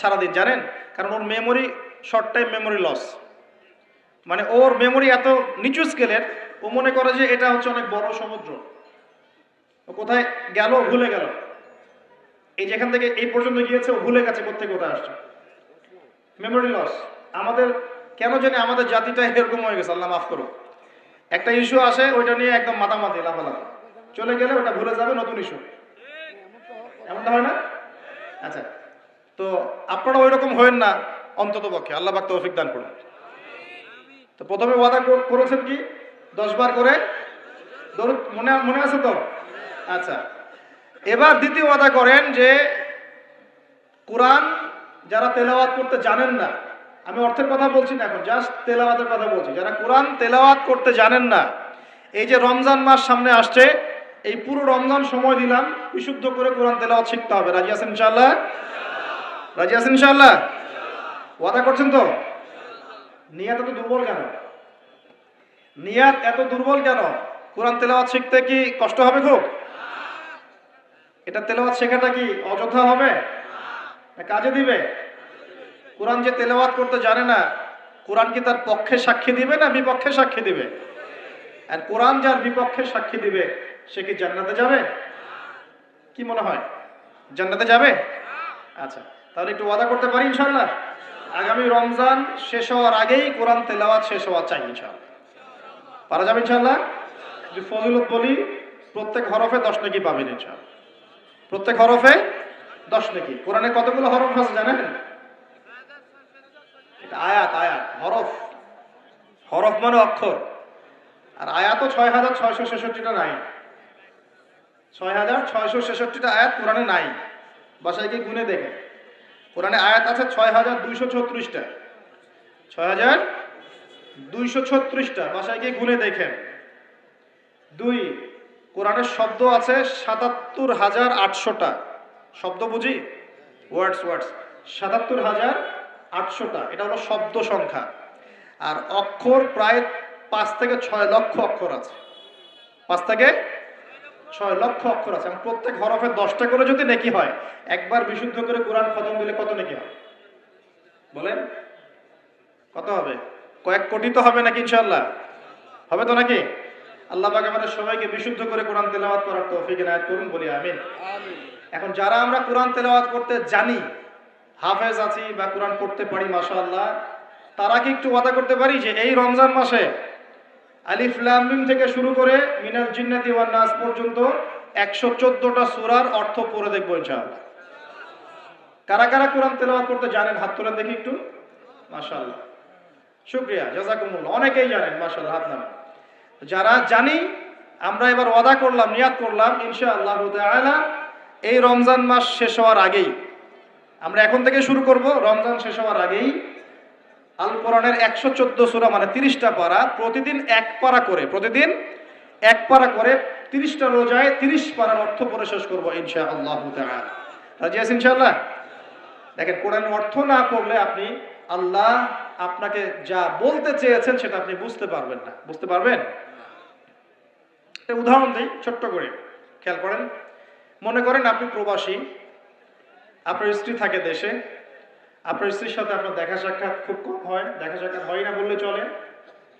সারাদিন জানেন? কারণ ওর memory short time memory loss, মানে ওর মেমোরি এত নিচু স্কেলের, ও মনে করে যে এটা হচ্ছে অনেক বড় সমুদ্র, ও কোথায় গেল ভুলে গেল, এই যেখান থেকে এই পর্যন্ত গিয়েছে ও ভুলে গেছে কোথেকে কোথায় আসছে, মেমোরি লস। আমাদের কেন জানি আমাদের জাতিটা এরকম হয়ে গেছে, আল্লাহ মাফ করো। একটা ইস্যু আসে, ওইটা নিয়ে একদম মাতামাতি লাফালাফি, চলে গেলে ওটা ভুলে যাবে, নতুন ইস্যু, এমনটা হয় না? আচ্ছা, তো আপনারা ওই রকম হয়েন না অন্তত পক্ষে, আল্লাহ পাক তৌফিক দান করুন। তো প্রথমে ওয়াদা করেছেন কি 10 বার করে দরুদ, মনে আছে তো? আচ্ছা, এবার দ্বিতীয় ওয়াদা করেন যে কোরআন যারা তেলাওয়াত করতে জানেন না, আমি অর্থের কথা বলছি না এখন, জাস্ট তেলাওয়াতের কথা বলছি, যারা কোরআন তেলাওয়াত করতে জানেন না, এই যে রমজান মাস সামনে আসছে, এই পুরো রমজান সময় দিলাম বিশুদ্ধ করে কোরআন তেলাওয়াত শিখতে হবে। রাজি আছেন ইনশাআল্লাহ? রাজি আছেন ইনশাআল্লাহ? ওয়াদা করছেন তো? নিয়াত এত দুর্বল কেন? নিয়াত এত দুর্বল কেন? কোরআন তেলাওয়াত শিখতে কি কষ্ট হবে খুব? এটা তেলাওয়াত শেখাটা কি অযথা হবে না কাজে দিবে? কোরআন যে তেলাওয়াত করতে জানে না, কোরআন কি তার পক্ষে সাক্ষী দিবে না বিপক্ষে সাক্ষী দিবে? আর কোরআন যার বিপক্ষে সাক্ষী দিবে সে কি জান্নাতে যাবে? কি মনে হয়, জান্নাতে যাবে? আচ্ছা, তাহলে একটু ওয়াদা করতে পারি ইনশাআল্লাহ, আগামী রমজান শেষ হওয়ার আগেই কোরআন তেলাওয়াত শেষ হওয়া চাই ইনশাআল্লাহ। পারা যাবে ইনশাআল্লাহ? যদি ফজিলত বলি, প্রত্যেক হরফে 10 নেকি পাবেন ইনশাআল্লাহ, প্রত্যেক হরফে 10 নেকি। কোরআনে কতগুলো হরফ আছে জানেন? এটা আয়াত, হরফ, হরফ মানে অক্ষর, আর আয়াতও 6666টা নাই। 6,666টা আয়াত কোরআনে নাই, বাসায় গিয়ে গুনে দেখেন। কোরআনে আয়াত আছে 6,236টা, 6,236টা, বাসায় গিয়ে গুনে দেখেন। 2, কোরআনের শব্দ আছে 77,800টা, শব্দ বুঝি, ওয়ার্ডস 77,800টা, এটা হলো শব্দ সংখ্যা। আর অক্ষর প্রায় 5 থেকে 6 লক্ষ অক্ষর আছে, 5 থেকে 6 লক্ষ অক্ষর আছে। প্রত্যেক হরফে 10টা করে যদি নেকি হয়, একবার বিশুদ্ধ করে কোরআন খতম দিলে কত নেকি হয় বলেন? কত হবে? কয়েক কোটি তো হবে নাকি? ইনশাআল্লাহ হবে তো নাকি? আল্লাহ পাক আমাদের সবাইকে বিশুদ্ধ করে কোরআন তেলাওয়াত করার তৌফিক এনায়েত করুন, বলি আমিন। এখন যারা আমরা কোরআন তেলাওয়াত করতে জানি, হাফেজ আছি বা কোরআন পড়তে পারি মাশাআল্লাহ, তারা কি একটু ওয়াদা করতে পারি যে এই রমজান মাসে আলিফ লাম মিম থেকে শুরু করে মিনাল জিন্নাতি ওয়ান নাস পর্যন্ত 114টা সূরার অর্থ পড়ে দেখবো ইনশাআল্লাহ? কারা কারা কোরআন তেলাওয়াত করতে জানেন হাত তোলেন দেখি একটু। মাশাআল্লাহ, শুকরিয়া, জাযাকুমুল্লাহ, অনেকেই জানেন মাশাআল্লাহ, হাত নামান। যারা জানি, আমরা এবার ওয়াদা করলাম, নিয়াত করলাম ইনশাআল্লাহ তাআলা এই রমজান মাস শেষ হওয়ার আগেই, আমরা এখন থেকে শুরু করব, রমজান শেষ হওয়ার আগেই আল কোরআনের 114 সূরা মানে 30টা পারা, প্রতিদিন এক পারা করে, প্রতিদিন এক পারা করে 30টা রোজায় 30 পারার অর্থ পড়ে শেষ করব ইনশাআল্লাহ তাআলা। রাজি আছেন ইনশাআল্লাহ? দেখেন, কোরআনের অর্থ না পড়লে আপনি আল্লাহ আপনাকে যা বলতে চেয়েছেন সেটা আপনি বুঝতে পারবেন না। বুঝতে পারবেন? উদাহরণ দিই ছোট্ট করে, খেয়াল করেন। মনে করেন আপনি প্রবাসী, আপনার স্ত্রী থাকে দেশে, আপনার স্ত্রীর সাথে আপনার দেখা সাক্ষাৎ খুব কম হয়, দেখা সাক্ষাৎ হয় না বললে চলে,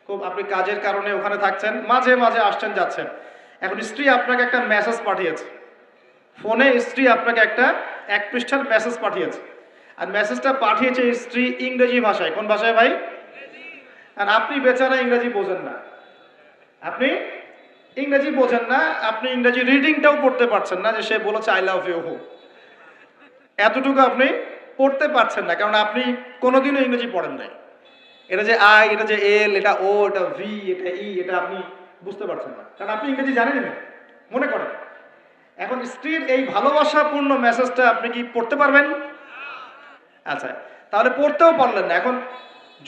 খুব আপনি কাজের কারণে ওখানে থাকছেন, মাঝে মাঝে আসছেন যাচ্ছেন। এখন স্ত্রী আপনাকে একটা মেসেজ পাঠিয়েছে, ফোনে স্ত্রী আপনাকে একটা 1 পৃষ্ঠার মেসেজ পাঠিয়েছে, আর মেসেজটা পাঠিয়েছে স্ত্রী ইংরেজি ভাষায়। কোন ভাষায় ভাই? আর আপনি বেচারা ইংরেজি বোঝেন না, আপনি ইংরেজি বোঝেন না, আপনি ইংরেজি রিডিংটাও পড়তে পারছেন না, যে সে বলেছে আই লাভ ইউ, এতটুকু আপনি পড়তে পারছেন না, কারণ আপনি কোনোদিনও ইংরেজি পড়েন নাই। এটা যে আই, এটা যে এল, এটা ও, এটা ভি, এটা ই, এটা আপনি বুঝতে পারছেন না, কারণ আপনি ইংরেজি জানেনই না, মনে করেন। এখন স্ত্রীর এই ভালোবাসাপূর্ণ মেসেজটা আপনি কি পড়তে পারবেন? আচ্ছা, তাহলে পড়তেও পারলেন না। এখন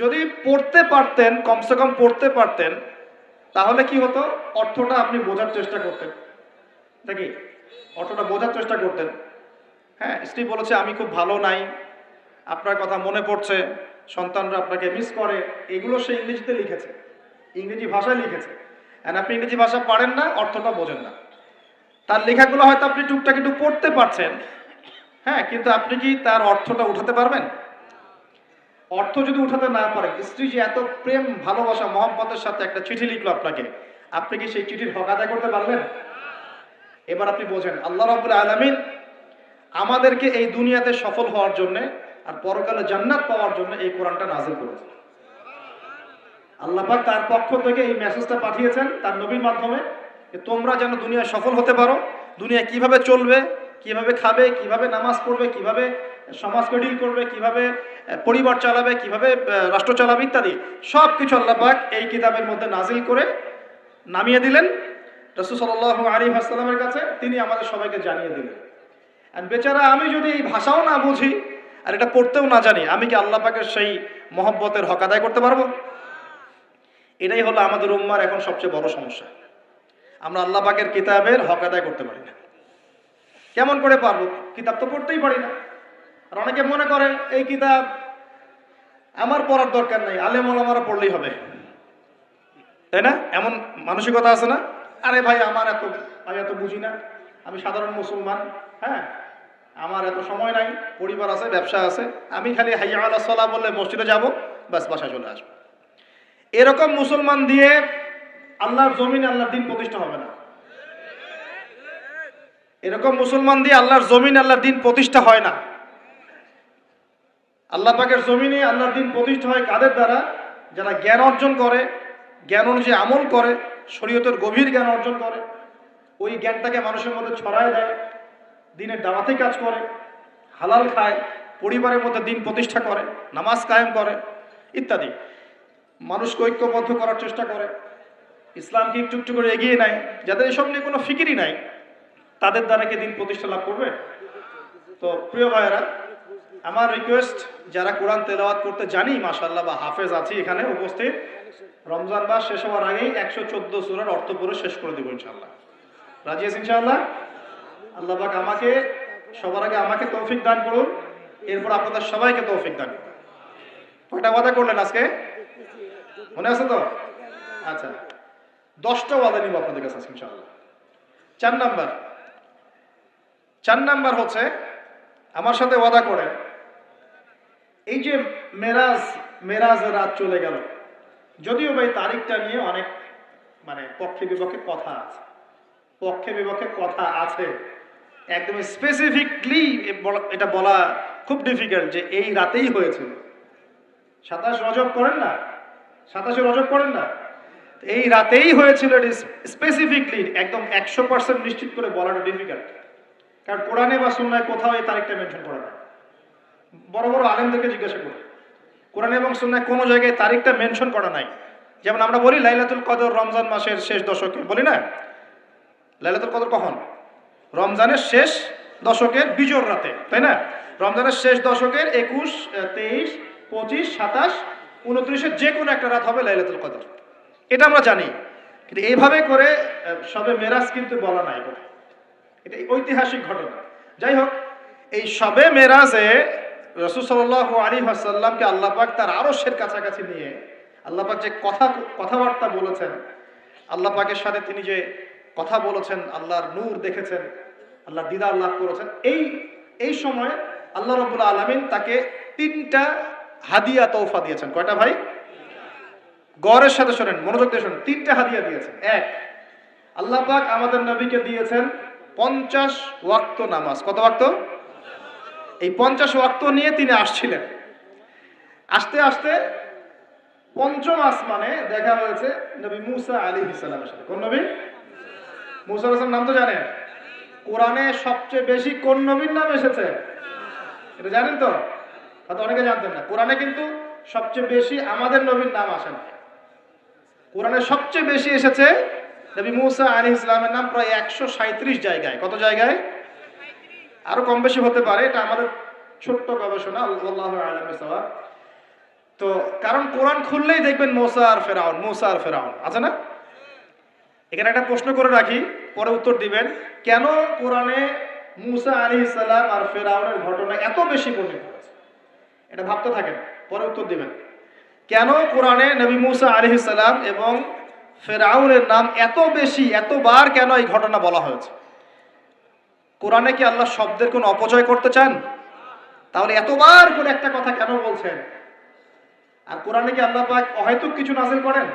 যদি পড়তে পারতেন, কমসে কম পড়তে পারতেন, তাহলে কি হতো? অর্থটা আপনি বোঝার চেষ্টা করতেন, নাকি? অর্থটা বোঝার চেষ্টা করতেন। হ্যাঁ, স্ত্রী বলেছে আমি খুব ভালো নাই, আপনার কথা মনে পড়ছে, সন্তানরা আপনাকে মিস করে, এগুলো সে ইংরেজিতে লিখেছে, ইংরেজি ভাষায় লিখেছে। আর আপনি ইংরেজি ভাষা পারেন না, অর্থটা বোঝেন না। তার লেখাগুলো হয়তো আপনি টুকটাক একটু পড়তে পারছেন, হ্যাঁ, কিন্তু আপনি কি তার অর্থটা উঠাতে পারবেন? অর্থ যদি উঠাতে না পারেন, স্ত্রী যে এত প্রেম ভালোবাসা মহব্বতের সাথে একটা চিঠি লিখলো আপনাকে, আপনি কি সেই চিঠির হক আদায় করতে পারলেন? এবার আপনি বোঝেন, আল্লাহ রাব্বুল আলামিন আমাদেরকে এই দুনিয়াতে সফল হওয়ার জন্য আর পরকালে জান্নাত পাওয়ার জন্য এই কোরআনটা নাযিল করেছেন। আল্লাহ পাক তার পক্ষ থেকে এই মেসেজটা পাঠিয়েছেন তার নবীর মাধ্যমে, যে তোমরা যেন দুনিয়ায় সফল হতে পারো, দুনিয়া কিভাবে চলবে, কিভাবে খাবে, কিভাবে নামাজ পড়বে, কিভাবে সমাজকে ডিল করবে, কিভাবে পরিবার চালাবে, কিভাবে রাষ্ট্র চালাবে ইত্যাদি সব কিছু আল্লাহ পাক এই কিতাবের মধ্যে নাজিল করে নামিয়ে দিলেন রাসূল সাল্লাল্লাহু আলাইহি ওয়াসাল্লামের কাছে, তিনি আমাদের সবাইকে জানিয়ে দিলেন। আর বেচারা আমি যদি এই ভাষাও না বুঝি আর এটা পড়তেও না জানি, আমি কি আল্লাহ পাকের সেই মহব্বতের হক আদায় করতে পারবো? এটাই হলো আমাদের উম্মার এখন সবচেয়ে বড় সমস্যা। আমরা আল্লাহ পাকের কিতাবের হক আদায় করতে পারি না। কেমন করে পারবো? কিতাব তো পড়তেই পারি না। আর অনেকে মনে করে এই কিতাব আমার পড়ার দরকার নাই, আলেম ওলামারা পড়লেই হবে, তাই না? এমন মানসিকতা আছে না? আরে ভাই, আমি এত বুঝি না, আমি সাধারণ মুসলমান, হ্যাঁ, আমার এত সময় নাই, পরিবার আছে, ব্যবসা আছে, আমি খালি হাইয়া আলাস সালাহ বললে মসজিদে যাব, ব্যাস বাসায় চলে আসবো। এরকম মুসলমান দিয়ে আল্লাহর জমিনে আল্লাহর দিন প্রতিষ্ঠা হবে না। এরকম মুসলমান দিয়ে আল্লাহর জমিনে আল্লাহর দিন প্রতিষ্ঠা হয় না। আল্লাহ পাকের জমিনে আল্লাহর দিন প্রতিষ্ঠা হয় কাদের দ্বারা? যারা জ্ঞান অর্জন করে, জ্ঞান অনুযায়ী আমল করে, শরীয়তের গভীর জ্ঞান অর্জন করে, ওই জ্ঞানটাকে মানুষের মধ্যে ছড়ায় দেয়, দিনের দাওয়াতে কাজ করে, হালাল খায়, পরিবারের মধ্যে দিন প্রতিষ্ঠা করে, নামাজ কায়েম করে ইত্যাদি, মানুষকে ঐক্যবদ্ধ করার চেষ্টা করে, ইসলামকে একটু একটু করে এগিয়ে নেয়। যাদের এসব নিয়ে কোনো ফিকিরই নাই, তাদের দ্বারা কি দিন প্রতিষ্ঠা লাভ করবে? তো প্রিয় ভাইয়েরা, আমার রিকোয়েস্ট, যারা কোরআন তেলাওয়াত করতে জানি মাশাআল্লাহ বা হাফেজ আছি এখানে উপস্থিত, রমজান মাস শেষ হওয়ার আগেই 114 সূরার অর্থ পড়ে শেষ করে দেব ইনশাআল্লাহ। রাজি আছেন ইনশাআল্লাহ? আল্লাহ পাক আমাকে সবার আগে আমাকে তৌফিক দান করুন, এরপর আপনাদের সবাইকে তৌফিক দান করুন। কয়টা ওয়াদা করলেন আজকে? মনে আছে তো? আচ্ছা, 10টা ওয়াদা নিব আপনাদের কাছে ইনশাআল্লাহ। 4 নাম্বার হচ্ছে, আমার সাথে ওয়াদা করেন, এই যে মেরাজের রাত চলে গেল, যদিও ভাই তারিখটা নিয়ে অনেক পক্ষে বিপক্ষে কথা আছে, একদম স্পেসিফিকলি এটা বলা খুব ডিফিকাল্ট যে এই রাতেই হয়েছিল। 27 রজব করেন না, 27 রজব করেন না, এই রাতেই হয়েছিল, স্পেসিফিকলি একদম 100% নিশ্চিত করে বলাটা ডিফিকাল্ট, কারণ কোরআনে বা সুন্নায় কোথাও এই তারিখটা মেনশন করা নাই। বড় বড় আলেমদেরকে জিজ্ঞাসা করি, কোরআনে এবং সুন্নায় কোনো জায়গায় তারিখটা মেনশন করা নাই। যেমন আমরা বলি লাইলাতুল কদর রমজান মাসের শেষ দশকে, বলি না? লাইলাতুল কদর কখন? রমজানের শেষ দশকের বিজোড় রাতে, তাই না? রমজানের শেষ দশকের 21, 23, 25, 27, 29 যে কোনো একটা রাত হবে লাইলাতুল কদর, এটা আমরা জানি। কিন্তু এইভাবে করে শবে মেরাজ কিন্তু বলা নাই, এটা ঐতিহাসিক ঘটনা। যাই হোক, এই শবে মেরাজে রাসূল সাল্লাল্লাহু আলাইহি ওয়াসাল্লামকে আল্লাহ পাক তার আরশের কাছাকাছি নিয়ে আল্লাহ পাক যে কথাবার্তা বলেছেন, আল্লাহ পাকের সাথে তিনি যে কথা বলেছেন, আল্লাহর নূর দেখেছেন, আল্লাহর দিদার লাভ করেছেন, এই সময় আল্লাহ রাব্বুল আলামিন তাকে 3টা হাদিয়া তওফা দিয়েছেন। কয়টা ভাই? গৌরের সাথে শোনেন, মনোযোগ দিয়ে শোনেন। 3টা হাদিয়া দিয়েছেন। এক, আল্লাহ পাক আমাদের নবীকে দিয়েছেন 50 ওয়াক্ত নামাজ। কত ওয়াক্ত? এই 50 ওয়াক্ত নিয়ে তিনি আসছিলেন। আস্তে আস্তে পঞ্চম আসমানে দেখা হয়েছে নবী মুসা আলাইহিস সালামের সাথে। কোন নবী? মুসা আলাইহিস সালাম নাম তো জানেন? কোরআনে সবচেয়ে বেশি কোন নবীর নাম এসেছে এটা জানেন তো? হয়তো অনেকে জানতেন না। কোরআনে কিন্তু সবচেয়ে বেশি আমাদের নবীর নাম আসে না। কোরআনে সবচেয়ে বেশি এসেছে নবী মুসা আলাইহিস সালামের নাম, প্রায় 137 জায়গায়। কত জায়গায়? আরো কম বেশি হতে পারে, এটা আমাদের ছোট্ট গবেষণা, আল্লাহু আ'লাম বিসওয়াব। তো কারণ কোরআন খুললেই দেখবেন মুসা আর ফেরাউন আছে না? এখানে একটা প্রশ্ন করে রাখি, পরে উত্তর দিবেন। কেন কোরআনে মুসা আলাইহিস সালাম আর ফেরাউনের ঘটনা এত বেশি বর্ণিত হয়েছে? এটা ভাবতে থাকেন, পরে উত্তর দিবেন। কেন কোরআনে নবী মুসা আলাইহিস সালাম এবং ফেরাউনের নাম এত বেশি, এতবার কেন এই ঘটনা বলা হয়েছে? কোরআনে কি আল্লাহ শব্দের কোনো অপচয় করতে চান? তাহলে এতবার করে একটা কথা কেন বলছেন? আর কোরআনে কি আল্লাহ পাক অহেতুক কিছু নাযিল করেন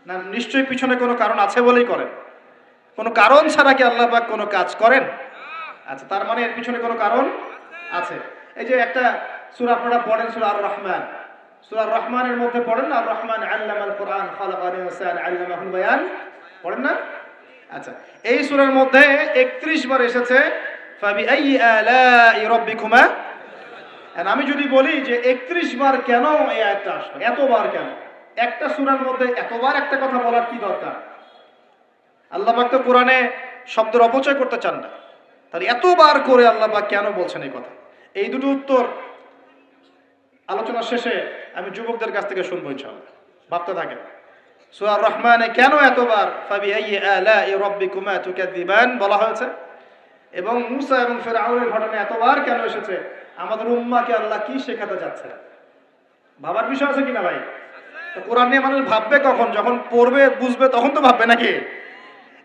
না? নিশ্চয়ই পিছনে কোনো কারণ আছে বলেই করেন। কোনো কারণ ছাড়া কি আল্লাহ পাক কোনো কাজ করেন? আচ্ছা, তার মানে এর পিছনে কোনো কারণ আছে। এই যে একটা সূরা আপনারা পড়েন, সূরা আর রহমান, সূরা আর রহমানের মধ্যে পড়েন না, আর রহমান আল্লামাল কোরআন খালাকাল ইনসান আল্লামাহুল বায়ান, পড়েন না? আচ্ছা, এই সূরার মধ্যে 31 বার এসেছে ফাবিআইয়ি আলাই রাব্বিকুমা। আর আমি যদি বলি যে 31 বার কেন এই আয়াতটা আসলো, এতবার কেন? একটা সূরার মধ্যে এতবার একটা কথা বলার কি দরকার? আল্লাহ পাক তো কোরআনে শব্দের অপচয় করতে চান না, তাহলে এতবার করে আল্লাহ পাক কেন বলছেন এই কথা? এই দুটো উত্তর আলোচনা শেষে আমি যুবকদের কাছ থেকে শুনবো ইনশাআল্লাহ। ভাবতে থাকেন, সূরা আর রহমানে কেন এতবার ফাবিআইয়ি আলাই রাব্বিকুমা তুকাযযিবান বলা হয়েছে, এবং মুসা এবং ফিরআউনের ঘটনা এতবার কেন এসেছে? আমাদের উম্মাহকে আল্লাহ কি শেখাতে যাচ্ছে? ভাবার বিষয় আছে কিনা ভাই? কোরআন নিয়ে মানুষ ভাববে কখন? যখন পড়বে, বুঝবে, তখন তো ভাববে নাকি?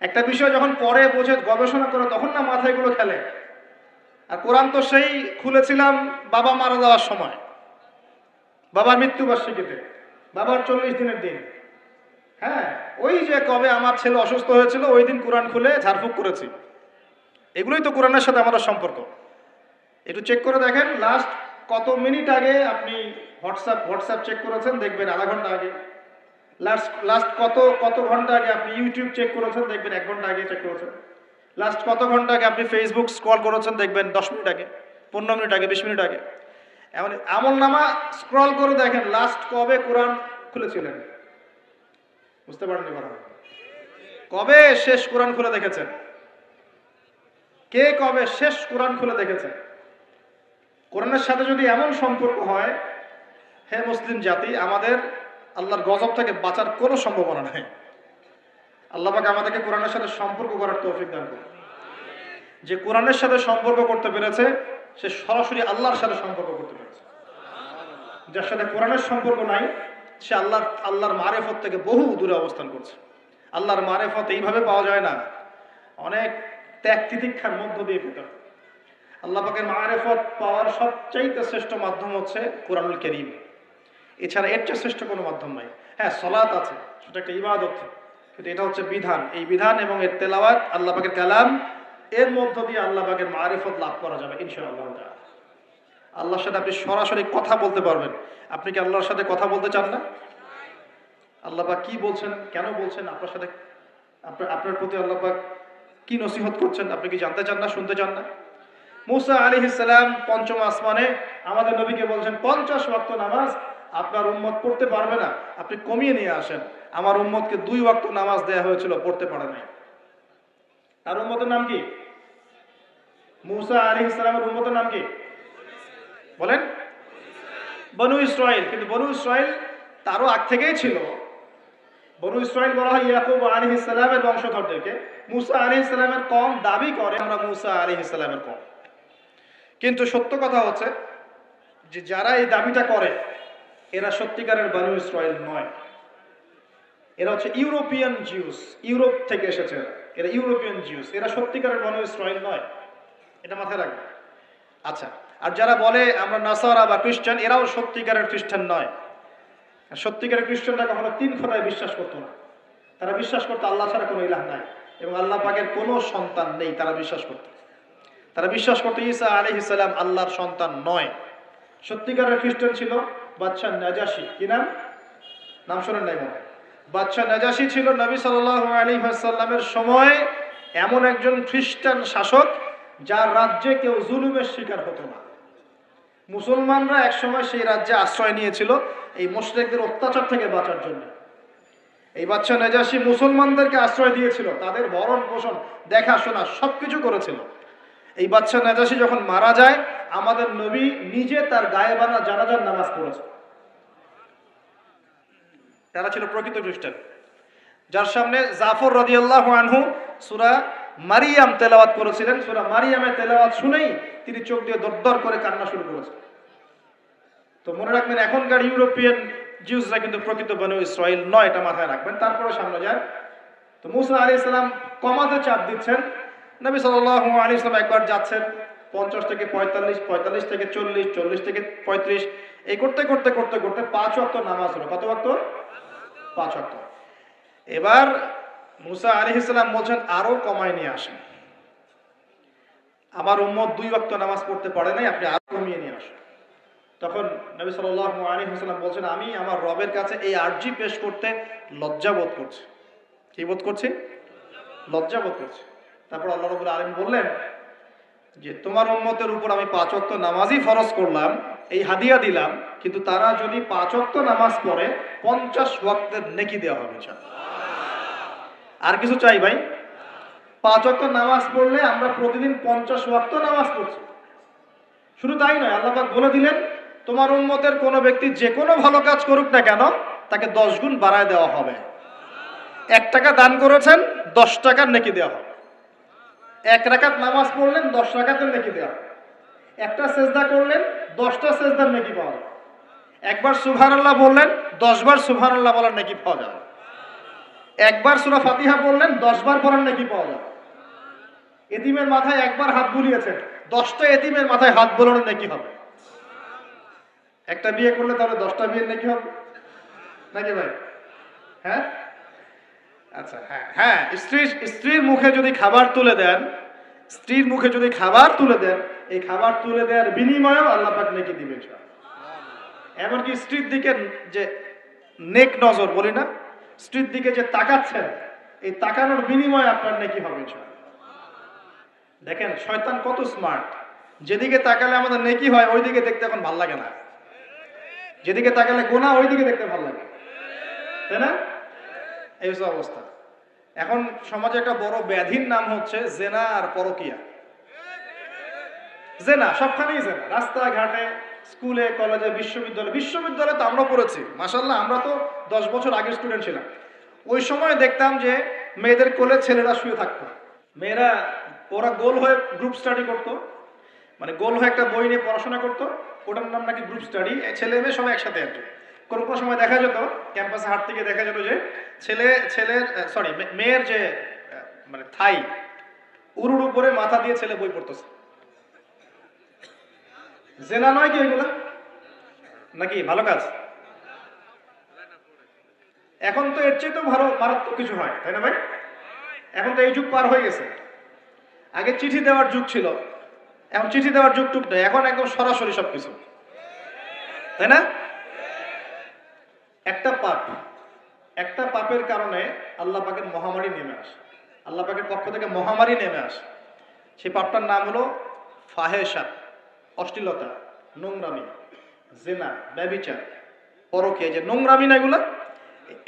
একটা বিষয় যখন পড়ে, বোঝে, গবেষণা করে, তখন না মাথায় গুলো খেলে। আর কোরআন তো সেই খুলেছিলাম বাবা মারা যাওয়ার সময়, বাবার মৃত্যুবার্ষিকীতে, বাবার 40 দিনের দিন। হ্যাঁ, ওই যে কবে আমার ছেলে অসুস্থ হয়েছিল, ওই দিন কোরআন খুলে ঝাড়ফুঁক করেছি। এগুলোই তো কোরআনের সাথে আমাদের সম্পর্ক। একটু চেক করে দেখেন, লাস্ট কত মিনিট আগে আপনি হোয়াটসঅ্যাপ চেক করেছেন, দেখবেন আধা ঘন্টা আগে। লাস্ট কত ঘন্টা আগে আপনি ইউটিউব চেক করেছেন, দেখবেন 1 ঘন্টা আগে চেক করেছেন। লাস্ট কত ঘন্টা আগে আপনি ফেসবুক স্ক্রল করেছেন, দেখবেন 10 মিনিট আগে, 15 মিনিট আগে, 20 মিনিট আগে। এমন আমলনামা স্ক্রল করে দেখেন লাস্ট কবে কোরআন খুলেছিলেন। বুঝতে পারেননি কথা? কবে শেষ কোরআন খুলে দেখেছেন? কে কবে শেষ কোরআন খুলে দেখেছে? কোরআনের সাথে যদি এমন সম্পর্ক হয়, হে মুসলিম জাতি, আমাদের আল্লাহর গজব থেকে বাঁচার কোনো সম্ভাবনা নেই। আল্লাহ পাক আমাদেরকে কোরআনের সাথে সম্পর্ক করার তৌফিক দান করুন। যে কোরআনের সাথে সম্পর্ক করতে পেরেছে সে সরাসরি আল্লাহর সাথে সম্পর্ক করতে পেরেছে। যার সাথে কোরআনের সম্পর্ক নাই সে আল্লাহর মারেফত থেকে বহু দূরে অবস্থান করছে। আল্লাহর মারেফত এইভাবে পাওয়া যায় না, অনেক ত্যাগ তিতিক্ষার মধ্য দিয়ে পেতে হয়। আল্লাহ পাকের মারেফত পাওয়ার সবচাইতে শ্রেষ্ঠ মাধ্যম হচ্ছে কোরআনুল কারীম। এছাড়া এর চেয়ে শ্রেষ্ঠ কোনো মাধ্যম নাই। হ্যাঁ, সালাত আছে, সেটা একটা ইবাদত, কিন্তু এটা হচ্ছে বিধান। এই বিধান এবং এর তেলাওয়াত, আল্লাহ পাকের কালাম, এর মধ্য দিয়ে আল্লাহ পাকের মারিফত লাভ করা যাবে ইনশাআল্লাহ তাআলা। আল্লাহর সাথে আপনি সরাসরি কথা বলতে পারবেন। আপনি কি আল্লাহর সাথে কথা বলতে চান না? আল্লাহ পাক কি বলছেন, কেন বলছেন, আপনার সাথে আপনার প্রতি আল্লাহ পাক কি নসিহত করছেন, আপনি কি জানতে চান না, শুনতে চান না? মুসা আলাইহিস সালাম পঞ্চম আসমানে আমাদের নবীকে বলছেন 50 ওয়াক্ত নামাজ আপনার উম্মত পড়তে পারবে না, আপনি কমিয়ে নিয়ে আসেন। আমার উম্মতকে 2 ওয়াক্ত নামাজ দেয়া হয়েছিল, পড়তে পারে নাই। তার উম্মতের নাম কি? মুসা আলাইহিস সালামের উম্মতের নাম কি বলেন? বনু ইসরাইল। কিন্তু বনু ইসরাইল তারও আগ থেকেই ছিল। বনু ইসরাইল বলা হয় ইয়াকুব আলাইহিস সালামের বংশধরদেরকে। মুসা আলাইহিস সালামের কওম দাবি করে আমরা মুসা আলাইহিস সালামের কওম। কিন্তু সত্য কথা হচ্ছে যে যারা এই দাবিটা করে এরা সত্যিকারের বনু ইসরাইল নয়। এরা হচ্ছে ইউরোপিয়ান জিউস, ইউরোপ থেকে এসেছে। এরা ইউরোপিয়ান জিউস, এরা সত্যিকারের বনু ইসরাইল নয়, এটা মাথায় রাখবে। আচ্ছা, আর যারা বলে আমরা নাসারা বা খ্রিস্টান, এরাও সত্যিকারের খ্রিস্টান নয়। সত্যিকারের খ্রিস্টানরা কখনো 3 খোদায় বিশ্বাস করতো না। তারা বিশ্বাস করতো আল্লাহ ছাড়া কোনো ইলাহ নাই এবং আল্লাহ পাকের কোনো সন্তান নেই, তারা বিশ্বাস করতো। তারা বিশ্বাস করতো ঈসা আলাইহিস সালাম আল্লাহর সন্তান নয়। সত্যিকারের খ্রিস্টান ছিল বাদশা নাজাশী। কি নাম? নাম শোনেন নাই মনে হয়? বাদশা নাজাশী ছিল নবী সাল্লাল্লাহু আলাইহি ওয়াসাল্লামের সময় এমন একজন খ্রিস্টান শাসক যার রাজ্যে কেউ জুলুমের শিকার হতো না। মুসলমানরা একসময় সেই রাজ্যে আশ্রয় নিয়েছিল এই মুশরিকদের অত্যাচার থেকে বাঁচার জন্য। এই বাদশা নাজাশী মুসলমানদেরকে আশ্রয় দিয়েছিল, তাদের ভরণ পোষণ দেখাশোনা সবকিছু করেছিল। এই বাদশা নাজাশী যখন মারা যায়, আমাদের নবী নিজে তার গায়েবানা জানাজার নামাজ পড়েছে। তারা ছিল প্রকৃত খ্রিস্টান, যার সামনে জাফর রাদিয়াল্লাহু আনহু সূরা মারিয়াম তেলাওয়াত করেছিলেন। সূরা মারিয়ামের তেলাওয়াত শুনেই তিনি চোখ দিয়ে দরদর করে কান্না শুরু করেছেন। তো মনে রাখবেন, এখনকার ইউরোপিয়ান জিউসরা কিন্তু প্রকৃত বনু ইসরাইল নয়, এটা মাথায় রাখবেন। তারপরে সামনে যান। তো মুসা আলাইহিস সালাম কমাতে চাপ দিচ্ছেন। নবী সাল্লাল্লাহু আলাইহি ওয়াসাল্লাম একবার যাচ্ছেন 50 থেকে 45, 45 থেকে 40, 40 থেকে 35, এই করতে করতে করতে করতে 5 ওয়াক্ত নামাজ হলো। কত ওয়াক্ত? 5 ওয়াক্ত। এবার মুসা আলাইহিস সালাম বলছেন আরো কমায় নিয়ে আসেন, আমার উম্মত 2 ওয়াক্ত নামাজ পড়তে পারে নাই, আপনি আরো কমিয়ে নিয়ে আসেন। তখন নবী সাল্লাল্লাহু আলাইহি ওয়াসাল্লাম বলছেন আমি আমার রবের কাছে এই আরজি পেশ করতে লজ্জা বোধ করছি। কি বোধ করছি? লজ্জা বোধ করছি। তারপর আল্লাহ রাব্বুল আলামিন বললেন যে তোমার উম্মতের উপর আমি 5 ওয়াক্ত নামাজই ফরজ করলাম, এই হাদিয়া দিলাম, কিন্তু তারা যদি 5 ওয়াক্ত নামাজ পড়ে 50 ওয়াক্তের নেকি দেওয়া হবে ইনশাআল্লাহ। আর কিছু চাই ভাই? 5 ওয়াক্ত নামাজ পড়লে আমরা প্রতিদিন 50 ওয়াক্ত নামাজ পড়ছি। শুধু তাই নয়, আল্লাহ পাক বলে দিলেন তোমার উম্মতের কোনো ব্যক্তি যে কোনো ভালো কাজ করুক না কেন তাকে 10 গুণ বাড়ায় দেওয়া হবে। 1 টাকা দান করেছেন 10 টাকার নেকি দেওয়া হবে। 1 রাকাত নামাজ পড়লেন 10 রাকাতের নেকি দেওয়া হবে। একটা সেজদা করলেন 10টা সেজদার নেকি পাওয়া যাবে। একবার সুবহানাল্লাহ বললেন 10 বার সুবহানাল্লাহ বলার নেকি পাওয়া যাবে। একবার সূরা ফাতিহা বললেন 10 বার পড়ার নেকি পাওয়া যাবে। এতিমের মাথায় একবার হাত বুলিয়েছেন 10টা এতিমের মাথায় হাত বোলানোর নেকি হবে। একটা বিয়ে করলে তাহলে 10টা বিয়ের নেকি হবে নাকি ভাই? হ্যাঁ, আচ্ছা, হ্যাঁ হ্যাঁ, স্ত্রীর মুখে যদি খাবার তুলে দেন, স্ত্রীর মুখে যদি খাবার তুলে দেন, এই খাবার তুলে দেওয়ার বিনিময়েও আল্লাহ পাক নেকি দিবেন। এমনকি স্ত্রীর দিকে যে নেক নজর বলি না, স্ত্রীর দিকে যে তাকাচ্ছেন, এই তাকানোর বিনিময়ে আপনার নেকি হবে ইনশাআল্লাহ। দেখেন শয়তান কত স্মার্ট, যেদিকে তাকালে আমাদের নেকি হয় ওই দিকে দেখতে এখন ভালো লাগে না, যেদিকে তাকালে গুনাহ ওই দিকে দেখতে ভালো লাগে, তাই না? এই অবস্থা। এখন সমাজে একটা বড় ব্যাধির নাম হচ্ছে জেনা আর পরকিয়া। জেনা সবখানেই জেনা, রাস্তাঘাটে, স্কুলে, কলেজে, বিশ্ববিদ্যালয়ে তো আমরা পড়েছি মাশাআল্লাহ। আমরা তো 10 বছর আগের স্টুডেন্ট ছিলাম। ওই সময় দেখতাম যে মেয়েদের কোলে ছেলেরা শুয়ে থাকতো, মেয়েরা ওরা গোল হয়ে গ্রুপ স্টাডি করতো, মানে গোল হয়ে একটা বই নিয়ে পড়াশোনা করতো, ওটার নাম নাকি গ্রুপ স্টাডি। ছেলে মেয়ে সবাই একসাথে আর কি। কোনো কোনো সময় দেখা যেত ক্যাম্পাসে হাঁটতে গিয়ে দেখা যেত যে মেয়ের যে মানে থাই উরুর উপরে মাথা দিয়ে ছেলে বই পড়তেছে। জেনা নয় কি এগুলা? নাকি ভালো কাজ? এখন তো এর চেয়ে তো ভালো মারাত্মক কিছু হয়, তাই না ভাই? এখন তো এই যুগ পার হয়ে গেছে। আগে চিঠি দেওয়ার যুগ ছিল, এখন চিঠি দেওয়ার যুগ টুক নেই, এখন একদম সরাসরি সবকিছু, তাই না? একটা পাপের কারণে আল্লাহ পাকের মহামারী নেমে আসে, আল্লাহ পাকের পক্ষ থেকে মহামারী নেমে আসে। সেই পাপটার নাম হলো ফাহেশা, অশ্লীলতা, নোংরামি, জেনা, ব্যভিচার, পরকীয়া। যে নোংরামি না এগুলা,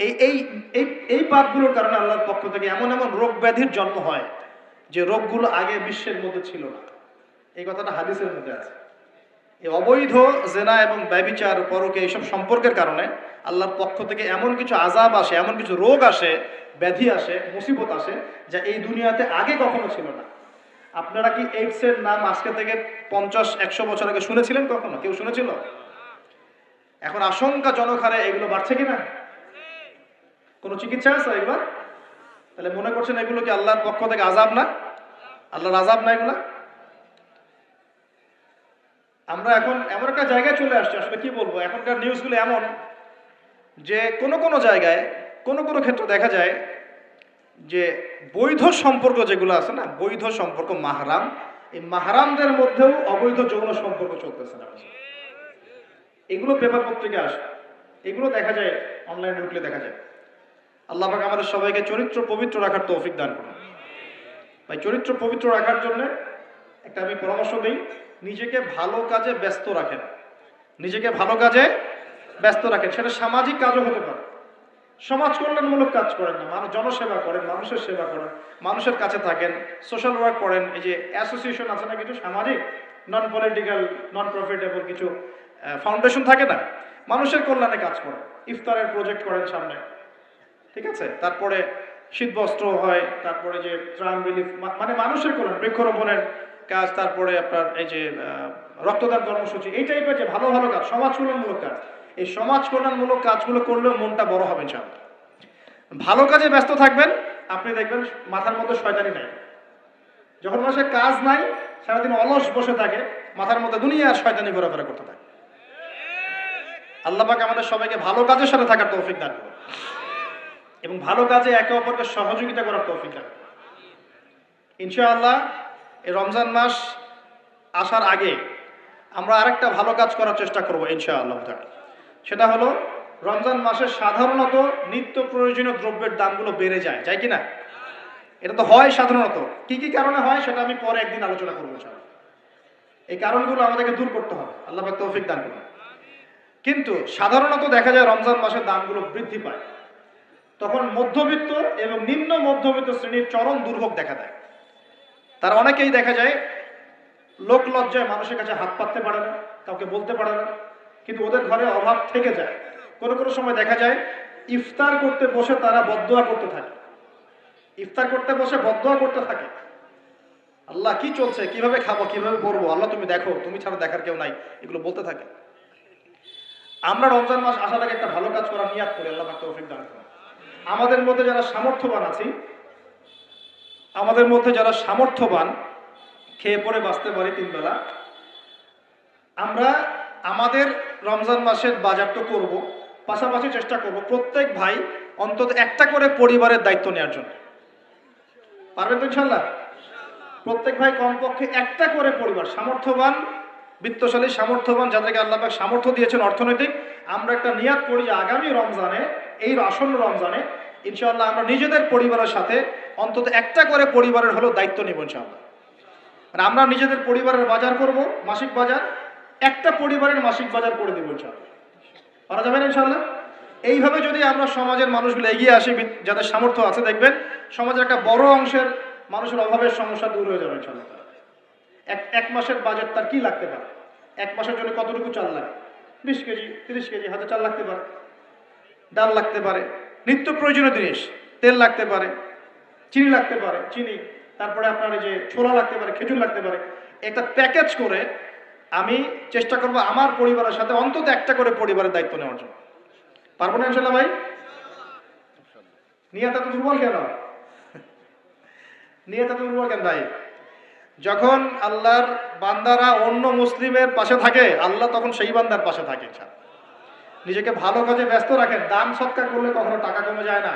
এই এই এই এই পাপগুলোর কারণে আল্লাহর পক্ষ থেকে এমন এমন রোগ ব্যাধির জন্ম হয় যে রোগগুলো আগে বিশ্বের মধ্যে ছিল না। এই কথাটা হাদিসের মধ্যে আছে। এই অবৈধ জেনা এবং ব্যভিচার, পরকীয়া এইসব সম্পর্কের কারণে আল্লাহর পক্ষ থেকে এমন কিছু আযাব আসে, এমন কিছু রোগ আসে, ব্যাধি আসে, মুসিবত আসে, যা এই দুনিয়াতে আগে কখনো ছিল না। আপনারা কি এইডসের নাম আজকে থেকে 50-100 বছর আগে শুনেছিলেন কখনো? কেউ শুনেছিল? এখন আশঙ্কাজনক হারে এগুলো বাড়ছে কিনা? কোনো চিকিৎসা আছে এগুলো? তাহলে মনে করছেন এগুলো কি আল্লাহর পক্ষ থেকে আযাব না? আল্লাহর আযাব না এগুলা? আমরা এখন এমন একটা জায়গায় চলে আসছি, আসলে কি বলবো, এখনকার নিউজগুলো এমন যে কোনো জায়গায় কোনো ক্ষেত্রে দেখা যায় যে বৈধ সম্পর্ক যেগুলো আছে না, বৈধ সম্পর্ক মাহরাম, এই মাহরামদের মধ্যেও অবৈধ যৌন সম্পর্ক চলতেছে না। এগুলো পেপার পত্রিকা আসে, এগুলো দেখা যায়, অনলাইনে ঢুকলে দেখা যায়। আল্লাহ পাক আমাদের সবাইকে চরিত্র পবিত্র রাখার তৌফিক দান করুন। ভাই, চরিত্র পবিত্র রাখার জন্য একটা আমি পরামর্শ দিই, নিজেকে ভালো কাজে ব্যস্ত রাখেন, নিজেকে ভালো কাজে ব্যস্ত রাখেন। সেটা সামাজিক কাজও হতে পারে, সমাজ কল্যাণমূলক কাজ করেন না, জনসেবা করেন, মানুষের সেবা করেন, মানুষের কাছে থাকেন, সোশ্যাল ওয়ার্ক করেন। এই যে অ্যাসোসিয়েশন আছে না কিছু সামাজিক, নন পলিটিক্যাল, নন প্রফিটেবল কিছু ফাউন্ডেশন থাকে না, মানুষের কল্যাণে কাজ করেন, ইফতারের প্রজেক্ট করেন সামনে, ঠিক আছে? তারপরে শীতবস্ত্র হয়, তারপরে যে ত্রাণ রিলিফ, মানে মানুষের কল্যাণ, বৃক্ষরোপণের কাজ, তারপরে আপনার এই যে রক্তদান কর্মসূচি, এই টাইপের যে ভালো ভালো কাজ, সমাজ কল্যাণমূলক কাজ, এই সমাজ কল্যাণমূলক কাজগুলো করলেও মনটা বড় হবে ইনশাআল্লাহ। ভালো কাজে ব্যস্ত থাকবেন, আপনি দেখবেন মাথার মধ্যে শয়তানি নাই। যখন মানুষের কাজ নাই, সারাদিন অলস বসে থাকে, মাথার মধ্যে দুনিয়ার শয়তানি ঘোরাফেরা করতে থাকে। আল্লাহ পাক আমাদের সবাইকে ভালো কাজের সাথে থাকার তৌফিক দান করুন এবং ভালো কাজে একে অপরকে সহযোগিতা করার তৌফিক দান করুন ইনশাআল্লাহ। এই রমজান মাস আসার আগে আমরা আরেকটা ভালো কাজ করার চেষ্টা করব ইনশাআল্লাহ। সেটা হলো, রমজান মাসে সাধারণত নিত্য প্রয়োজনীয় দ্রব্যের দামগুলো বেড়ে যায়, যায় কিনা? এটা তো হয় সাধারণত। কি কি কারণে হয় সেটা আমি পরে একদিন আলোচনা করবো ইনশাআল্লাহ। এই কারণগুলো আমাদেরকে দূর করতে হবে, আল্লাহ পাক তৌফিক দান করুন। কিন্তু সাধারণত দেখা যায় রমজান মাসে দামগুলো বৃদ্ধি পায়, তখন মধ্যবিত্ত এবং নিম্ন মধ্যবিত্ত শ্রেণীর চরম দুর্ভোগ দেখা দেয়। তারা অনেকেই দেখা যায় লোক লজ্জায় মানুষের কাছে হাত পাততে পারে না, কাউকে বলতে পারে না, কিন্তু ওদের ঘরে অভাব থেকে যায়। কোনো সময় দেখা যায় ইফতার করতে বসে তারা বদদোয়া করতে থাকে, ইফতার করতে বসে বদদোয়া করতে থাকে, আল্লাহ কি চলছে, কিভাবে খাবো, কিভাবে করবো, আল্লাহ তুমি দেখো, তুমি ছাড়া দেখার কেউ নাই, এগুলো বলতে থাকে। আমরা রমজান মাস আসার আগে একটা ভালো কাজ করার নিয়াত করি, আল্লাহ পাক তৌফিক দান করুন। আমাদের মধ্যে যারা সামর্থ্যবান আছি, আমাদের মধ্যে যারা সামর্থ্যবান, খেয়ে পরে বাঁচতে পারি 3 বেলা, আমরা আমাদের রমজান মাসের বাজার তো করব, পাশাপাশি চেষ্টা করব প্রত্যেক ভাই অন্তত একটা করে পরিবারের দায়িত্ব নেওয়ার জন্য। পারবেন তো ইনশাআল্লাহ? প্রত্যেক ভাই কমপক্ষে একটা করে পরিবার, সামর্থ্যবান, বিত্তশালী, সামর্থ্যবান, যাদেরকে আল্লাহ পাক সামর্থ্য দিয়েছেন অর্থনৈতিক, আমরা একটা নিয়াত করি যে আগামী রমজানে, এই আসন্ন রমজানে ইনশাআল্লাহ আমরা নিজেদের পরিবারের সাথে অন্তত একটা করে পরিবারের হলো দায়িত্ব নিব ইনশাআল্লাহ। মানে আমরা নিজেদের পরিবারের বাজার করব, মাসিক বাজার, একটা পরিবারের মাসিক বাজার করে দেবো ইনশাআল্লাহ। পারা যাবে না ইনশাআল্লাহ? এইভাবে যদি আমরা সমাজের মানুষগুলো এগিয়ে আসি, যাদের সামর্থ্য আছে, দেখবেন সমাজের একটা বড় অংশের মানুষের অভাবের সমস্যা দূর হয়ে যাবে ইনশাআল্লাহ। এক মাসের বাজেট তার কি লাগতে পারে, এক মাসের জন্য কতটুকু চাল লাগে, 20 কেজি 30 কেজি হাতে চাল লাগতে পারে, ডাল লাগতে পারে, নিত্য প্রয়োজনীয় জিনিস, তেল লাগতে পারে, চিনি লাগতে পারে, চিনি, তারপরে আপনার এই যে ছোলা লাগতে পারে, খেজুর লাগতে পারে। একটা প্যাকেজ করে আমি চেষ্টা করব আমার পরিবারের সাথে অন্তত একটা করে পরিবারের দায়িত্ব নেওয়ার জন্য। পারবো না ইনশাল্লাহ ভাই? নিয়ত এত দুর্বল কেন? নিয়ত এত দুর্বল কেন ভাই? যখন আল্লাহর বান্দারা অন্য মুসলিমের পাশে থাকে, আল্লাহ তখন সেই বান্দার পাশে থাকে। নিজেকে ভালো কাজে ব্যস্ত রাখেন। দান সৎকার করলে কখনো টাকা কমে যায় না।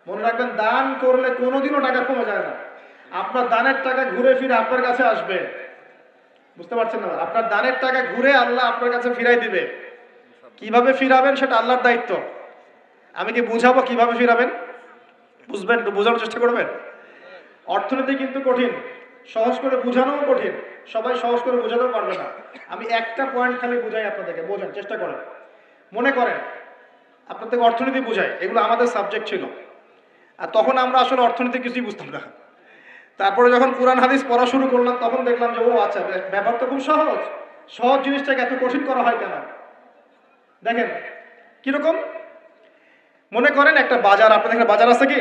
মনে রাখবেন, দান করলে কোনোদিনও টাকা কমে যায় না। আপনার দানের টাকা ঘুরে ফিরে আপনার কাছে আসবে। বুঝতে পারছেন না? আপনার দানের টাকা ঘুরে আল্লাহ আপনার কাছে ফিরাই দিবে। কিভাবে ফিরাবেন সেটা আল্লাহর দায়িত্ব। আমি কি বুঝাবো কিভাবে ফিরাবেন? বুঝবেন, একটু বোঝানোর চেষ্টা করবেন। অর্থনীতি কিন্তু কঠিন, সহজ করে বোঝানোও কঠিন, সবাই সহজ করে বোঝাতেও পারবে না। আমি একটা পয়েন্ট খালি বুঝাই আপনাদেরকে, বোঝার চেষ্টা করেন। মনে করেন আপনাদের অর্থনীতি বুঝাই, এগুলো আমাদের সাবজেক্ট ছিল, আর তখন আমরা আসলে অর্থনীতি কিছুই বুঝতাম না। তারপরে যখন কোরআন হাদিস পড়া শুরু করলাম, তখন দেখলাম যে ও আচ্ছা, ব্যাপার তো খুব সহজ। সহজ জিনিসটাকে এত কঠিন করা হয় কেন? দেখেন কিরকম। মনে করেন একটা বাজার, আপনাদের এখানে বাজার আছে কি?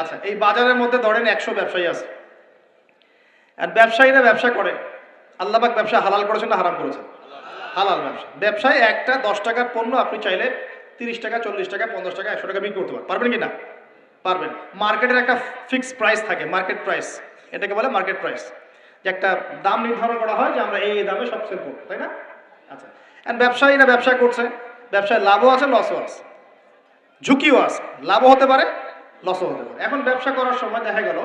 আচ্ছা, এই বাজারের মধ্যে ধরেন 100 ব্যবসায়ী আছে, আর ব্যবসায়ীরা ব্যবসা করে। আল্লাহ পাক ব্যবসা হালাল করেছেন না হারাম করেছেন? হালাল ব্যবসা। ব্যবসায় একটা 10 টাকার পণ্য আপনি চাইলে 30 টাকা, 40 টাকা, 50 টাকা, 100 টাকা বিক্রি করতে পারবেন কি না? পারবেন। মার্কেটের একটা ফিক্সড প্রাইস থাকে, মার্কেট প্রাইস, এটাকে বলে মার্কেট প্রাইস, যে একটা দাম নির্ধারণ করা হয় যে আমরা এই দামে সব সেল করবো, তাই না? আচ্ছা, আর ব্যবসায়ীরা ব্যবসা করছে, ব্যবসায় লাভও আছে লসও আছে, ঝুঁকিও আছে, লাভও হতে পারে লসও হতে পারে। এখন ব্যবসা করার সময় দেখা গেল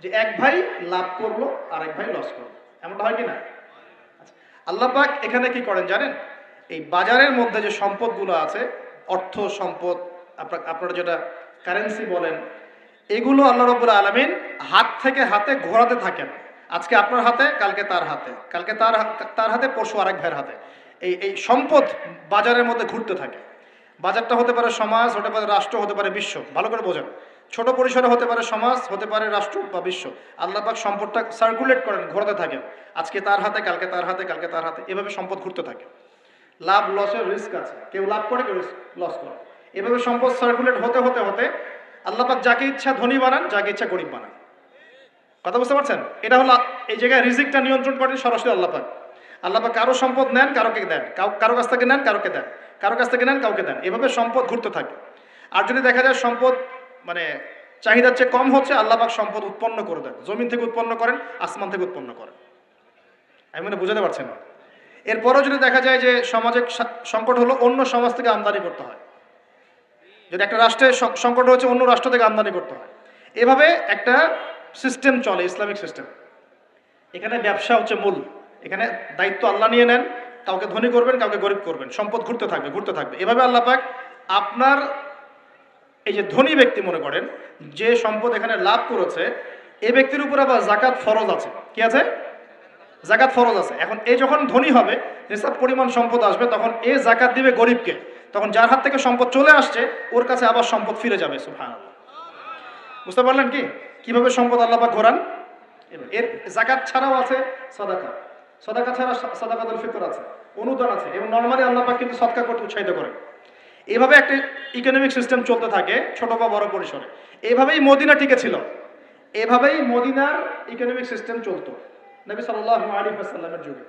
যে এক ভাই লাভ করলো আর এক ভাই লস করলো, এমনটা হয় কি না? আচ্ছা, আল্লাহ পাক এখানে কি করেন জানেন? এই বাজারের মধ্যে যে সম্পদগুলো আছে, অর্থ সম্পদ, আপনারা যেটা কারেন্সি বলেন, এগুলো আল্লাহ রাব্বুল আলামিন হাত থেকে হাতে ঘোরাতে থাকেন। আজকে আপনার হাতে, কালকে তার হাতে, কালকে তার হাতে, পরশু আরেক ভাইয়ের হাতে। এই সম্পদ বাজারের মধ্যে ঘুরতে থাকে। বাজারটা হতে পারে সমাজ, হতে পারে রাষ্ট্র, হতে পারে বিশ্ব। ভালো করে বোঝেন, ছোট পরিসরে হতে পারে সমাজ, হতে পারে রাষ্ট্র বা বিশ্ব। আল্লাহ পাক সম্পদটা সার্কুলেট করেন, ঘোরাতে থাকেন। আজকে তার হাতে, কালকে তার হাতে, কালকে তার হাতে, এভাবে সম্পদ ঘুরতে থাকে। লাভ লসের রিস্ক আছে, কেউ লাভ করে, কেউ লস করে। এভাবে সম্পদ সার্কুলেট হতে হতে হতে আল্লাহ পাক যাকে ইচ্ছা ধনী বানান, যাকে ইচ্ছা গরিব বানান। কথা বুঝতে পারছেন? এটা হলো এই জায়গায় রিজিকটা নিয়ন্ত্রণ করেন সরাসরি আল্লাহ পাক। আল্লাহ পাক কারো সম্পদ নেন, কারোকে দেন, কারো কাছ থেকে নেন, কারোকে দেন, কারো কাছ থেকে নেন, কাউকে দেন। এভাবে সম্পদ ঘুরতে থাকে। আর যদি দেখা যায় সম্পদ মানে চাহিদার চেয়ে কম হচ্ছে, আল্লাহ পাক সম্পদ উৎপন্ন করে দেন। জমিন থেকে উৎপন্ন করেন, আসমান থেকে উৎপন্ন করেন। আমি মনে বুঝাতে পারছেন না? এরপরও যদি দেখা যায় যে সমাজে সংকট হলো, অন্য সমাজ থেকে আমদানি করতে হয়। যদি একটা রাষ্ট্রের সংকট হচ্ছে, অন্য রাষ্ট্র থেকে আমদানি করতে হয়। এভাবে একটা সিস্টেম চলে, ইসলামিক সিস্টেম। এখানে ব্যবসা হচ্ছে মূল। এখানে দায়িত্ব আল্লাহ নিয়ে নেন, কাউকে ধনী করবেন, কাউকে গরিব করবেন, সম্পদ ঘুরতে থাকবে, ঘুরতে থাকবে। এভাবে আল্লাহ পাক আপনার এই যে ধনী ব্যক্তি মনে করেন যে সম্পদ এখানে লাভ করেছে, এই ব্যক্তির উপর আবার জাকাত ফরজ আছে। কি আছে? জাকাত ফরজ আছে। এখন এই যখন ধনী হবে, নিসাব পরিমাণ সম্পদ আসবে, তখন এ জাকাত দিবে গরিবকে। তখন যার হাত থেকে সম্পদ চলে আসছে, ওর কাছে আবার সম্পদ ফিরে যাবে। সুবহানাল্লাহ। বুঝতে পারলেন কি কিভাবে সম্পদ আল্লাহ পাক ঘোরান? এর জাকাত ছাড়াও আছে সাদাকা। সাদাকা ছাড়া সাদাকাতুল ফিতর আছে, অনুদান আছে, এবং নরমালি আল্লাহ পাক কিন্তু সদকা করতে উৎসাহিত করেন। এভাবে একটা ইকোনমিক সিস্টেম চলতে থাকে, ছোট বা বড় পরিসরে। এইভাবেই মদিনা টিকে ছিল, এভাবেই মদিনার ইকোনমিক সিস্টেম চলতো নবী সাল্লাল্লাহু আলাইহি ওয়াসাল্লামের যুগে।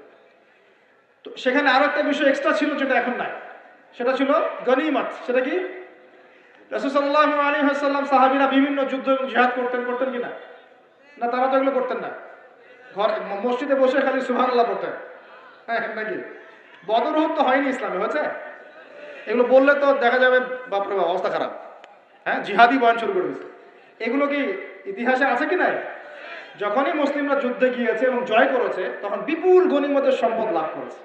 তো সেখানে আরো একটা বিষয় এক্সট্রা ছিল, যেটা এখন নাই। সেটা ছিল গনিমত। সেটা কি? রাসূল সাল্লাল্লাহু আলাইহি ওয়াসাল্লাম সাহাবীরা বিভিন্ন যুদ্ধ এবং জিহাদ করতেন কি না? না, তারা তো এগুলো করতেন না। ঘর মসজিদে বসে খালি সুবহানাল্লাহ পড়তেন। হ্যাঁ নাকি? বদর উহুদ তো হয়নি ইসলামে, হয়েছে? এগুলো বললে তো দেখা যাবে বাপরে বাপ অবস্থা খারাপ। হ্যাঁ, জিহাদি বয়ান শুরু করে দিচ্ছে। এগুলো কি ইতিহাসে আছে কি নাই? যখনই মুসলিমরা যুদ্ধে গিয়েছে এবং জয় করেছে, তখন বিপুল গনিমতের সম্পদ লাভ করেছে।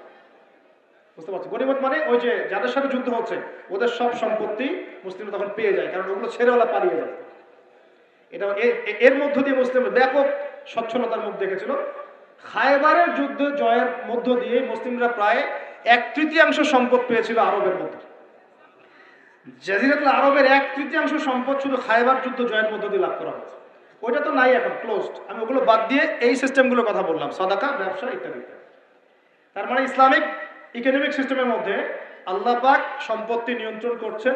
বুঝতে পারছি? গনিমত মানে ওই যে যাদের সাথে যুদ্ধ হচ্ছে ওদের সব সম্পত্তি মুসলিমরা তখন পেয়ে যায়, কারণ ওগুলো ছেড়ে ওরা পালিয়ে যায়। এটা এর মধ্য দিয়ে মুসলিমরা ব্যাপক সচ্ছলতার মুখ দেখেছিল। খায়বারের যুদ্ধ জয়ের মধ্য দিয়ে মুসলিমরা প্রায় 1/3 সম্পদ পেয়েছিল আরবের মধ্যে। জাজিরাতুল আরবের 1/3 সম্পদ শুধু খায়বার যুদ্ধ জয়ের মধ্য দিয়ে লাভ করা হয়েছে। ওইটা তো নাই, এখন ক্লোজড। আমি ওগুলো বাদ দিয়ে এই সিস্টেমগুলোর কথা বললাম, সাদাকা, ব্যবসা ইত্যাদি। তার মানে ইসলামিক ইকোনমিক সিস্টেমের মধ্যে আল্লাহ পাক সম্পত্তি নিয়ন্ত্রণ করছেন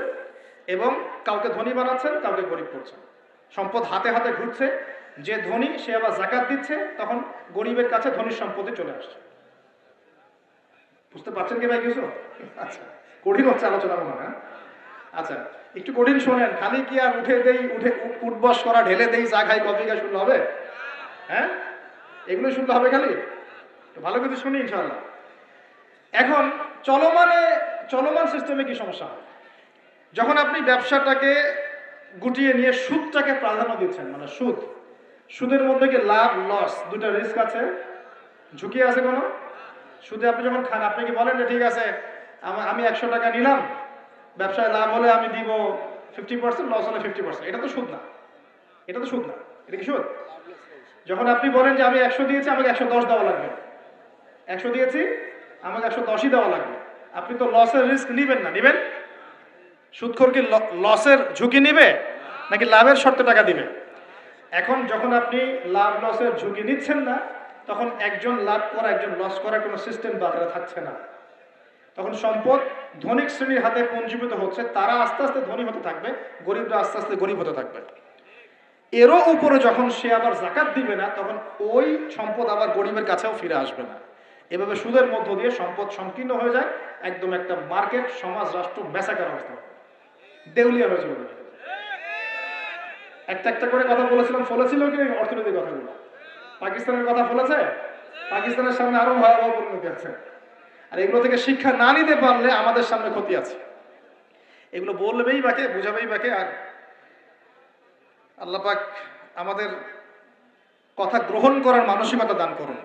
এবং কাউকে ধনী বানাচ্ছেন, কাউকে গরিব করছেন। সম্পদ হাতে হাতে ঘুরছে, যে ধনী সে আবার জাকাত দিচ্ছে, তখন গরিবের কাছে ধনীর সম্পত্তি চলে আসছে। বুঝতে পারছেন কি ভাই কিছু? আচ্ছা, কঠিন হচ্ছে আলোচনা মনে হয়। আচ্ছা, একটু কঠিন শোনেন। খালি কি আর উঠবস করা, ঢেলে দেই, চা খাই, কফি খাই শুনলে হবে? হ্যাঁ, এগুলো শুনলে হবে খালি? ভালো কিছু শুনি ইনশাআল্লাহ। এখন চলমান সিস্টেমে কি সমস্যা হয়? যখন আপনি ব্যবসাটাকে গুটিয়ে নিয়ে সুদটাকে প্রাধান্য দিচ্ছেন, মানে সুদের মধ্যে কি লাভ লস দুটো রিস্ক আছে, ঝুঁকি আছে কোনো? সুদে আপনি যখন খান, আপনি কি বলেন যে ঠিক আছে আমি 100 টাকা নিলাম, ব্যবসায় লাভ হলে আমি দিব 50%, লস হলে 50%। এটা তো সুদ না, এটা তো সুদ না। এটা কি সুদ? যখন আপনি বলেন যে আমি 100 দিয়েছি, আমাকে 110 দেওয়া লাগবে, 100 দিয়েছি আমাকে 110ই দেওয়া লাগবে, আপনি তো লসের রিস্ক নিবেন না? নিবেন? সুদখোর কি লসের ঝুঁকি নিবে নাকি লাভের শর্তে টাকা দিবে? এখন যখন আপনি লাভ লসের ঝুঁকি নিচ্ছেন না, তখন একজন লাভ করা একজন লস করার কোনো সিস্টেম বাজারে থাকছে না। তখন সম্পদ ধনিক শ্রেণীর হাতে পুঞ্জীভূত হচ্ছে, তারা আস্তে আস্তে ধনী হতে থাকবে, গরিবরা আস্তে আস্তে গরিব হতে থাকবে। এরও উপরে যখন সে আবার জাকাত দিবে না, তখন ওই সম্পদ আবার গরিবের কাছেও ফিরে আসবে না। এভাবে সুদের মধ্য দিয়ে সম্পদ সংকীর্ণ হয়ে যায়, একদম একটা মার্কেট, সমাজ, রাষ্ট্র মেসাকার অবস্থা, দেউলিয়া হয়েছিল। একটা একটা করে কথা বলেছিলাম, ফলেছিল কি অর্থনৈতিক কথাগুলো? পাকিস্তানের কথা ফলেছে? পাকিস্তানের সামনে আরো ভয়াবহ পরিণতি আছে। আর এগুলো থেকে শিক্ষা না নিতে পারলে আমাদের সামনে ক্ষতি আছে। এগুলো বলবেই বাকে, বুঝাবেই বাকে। আর আল্লাহ পাক আমাদের কথা গ্রহণ করার মানসিকতা দান করুন।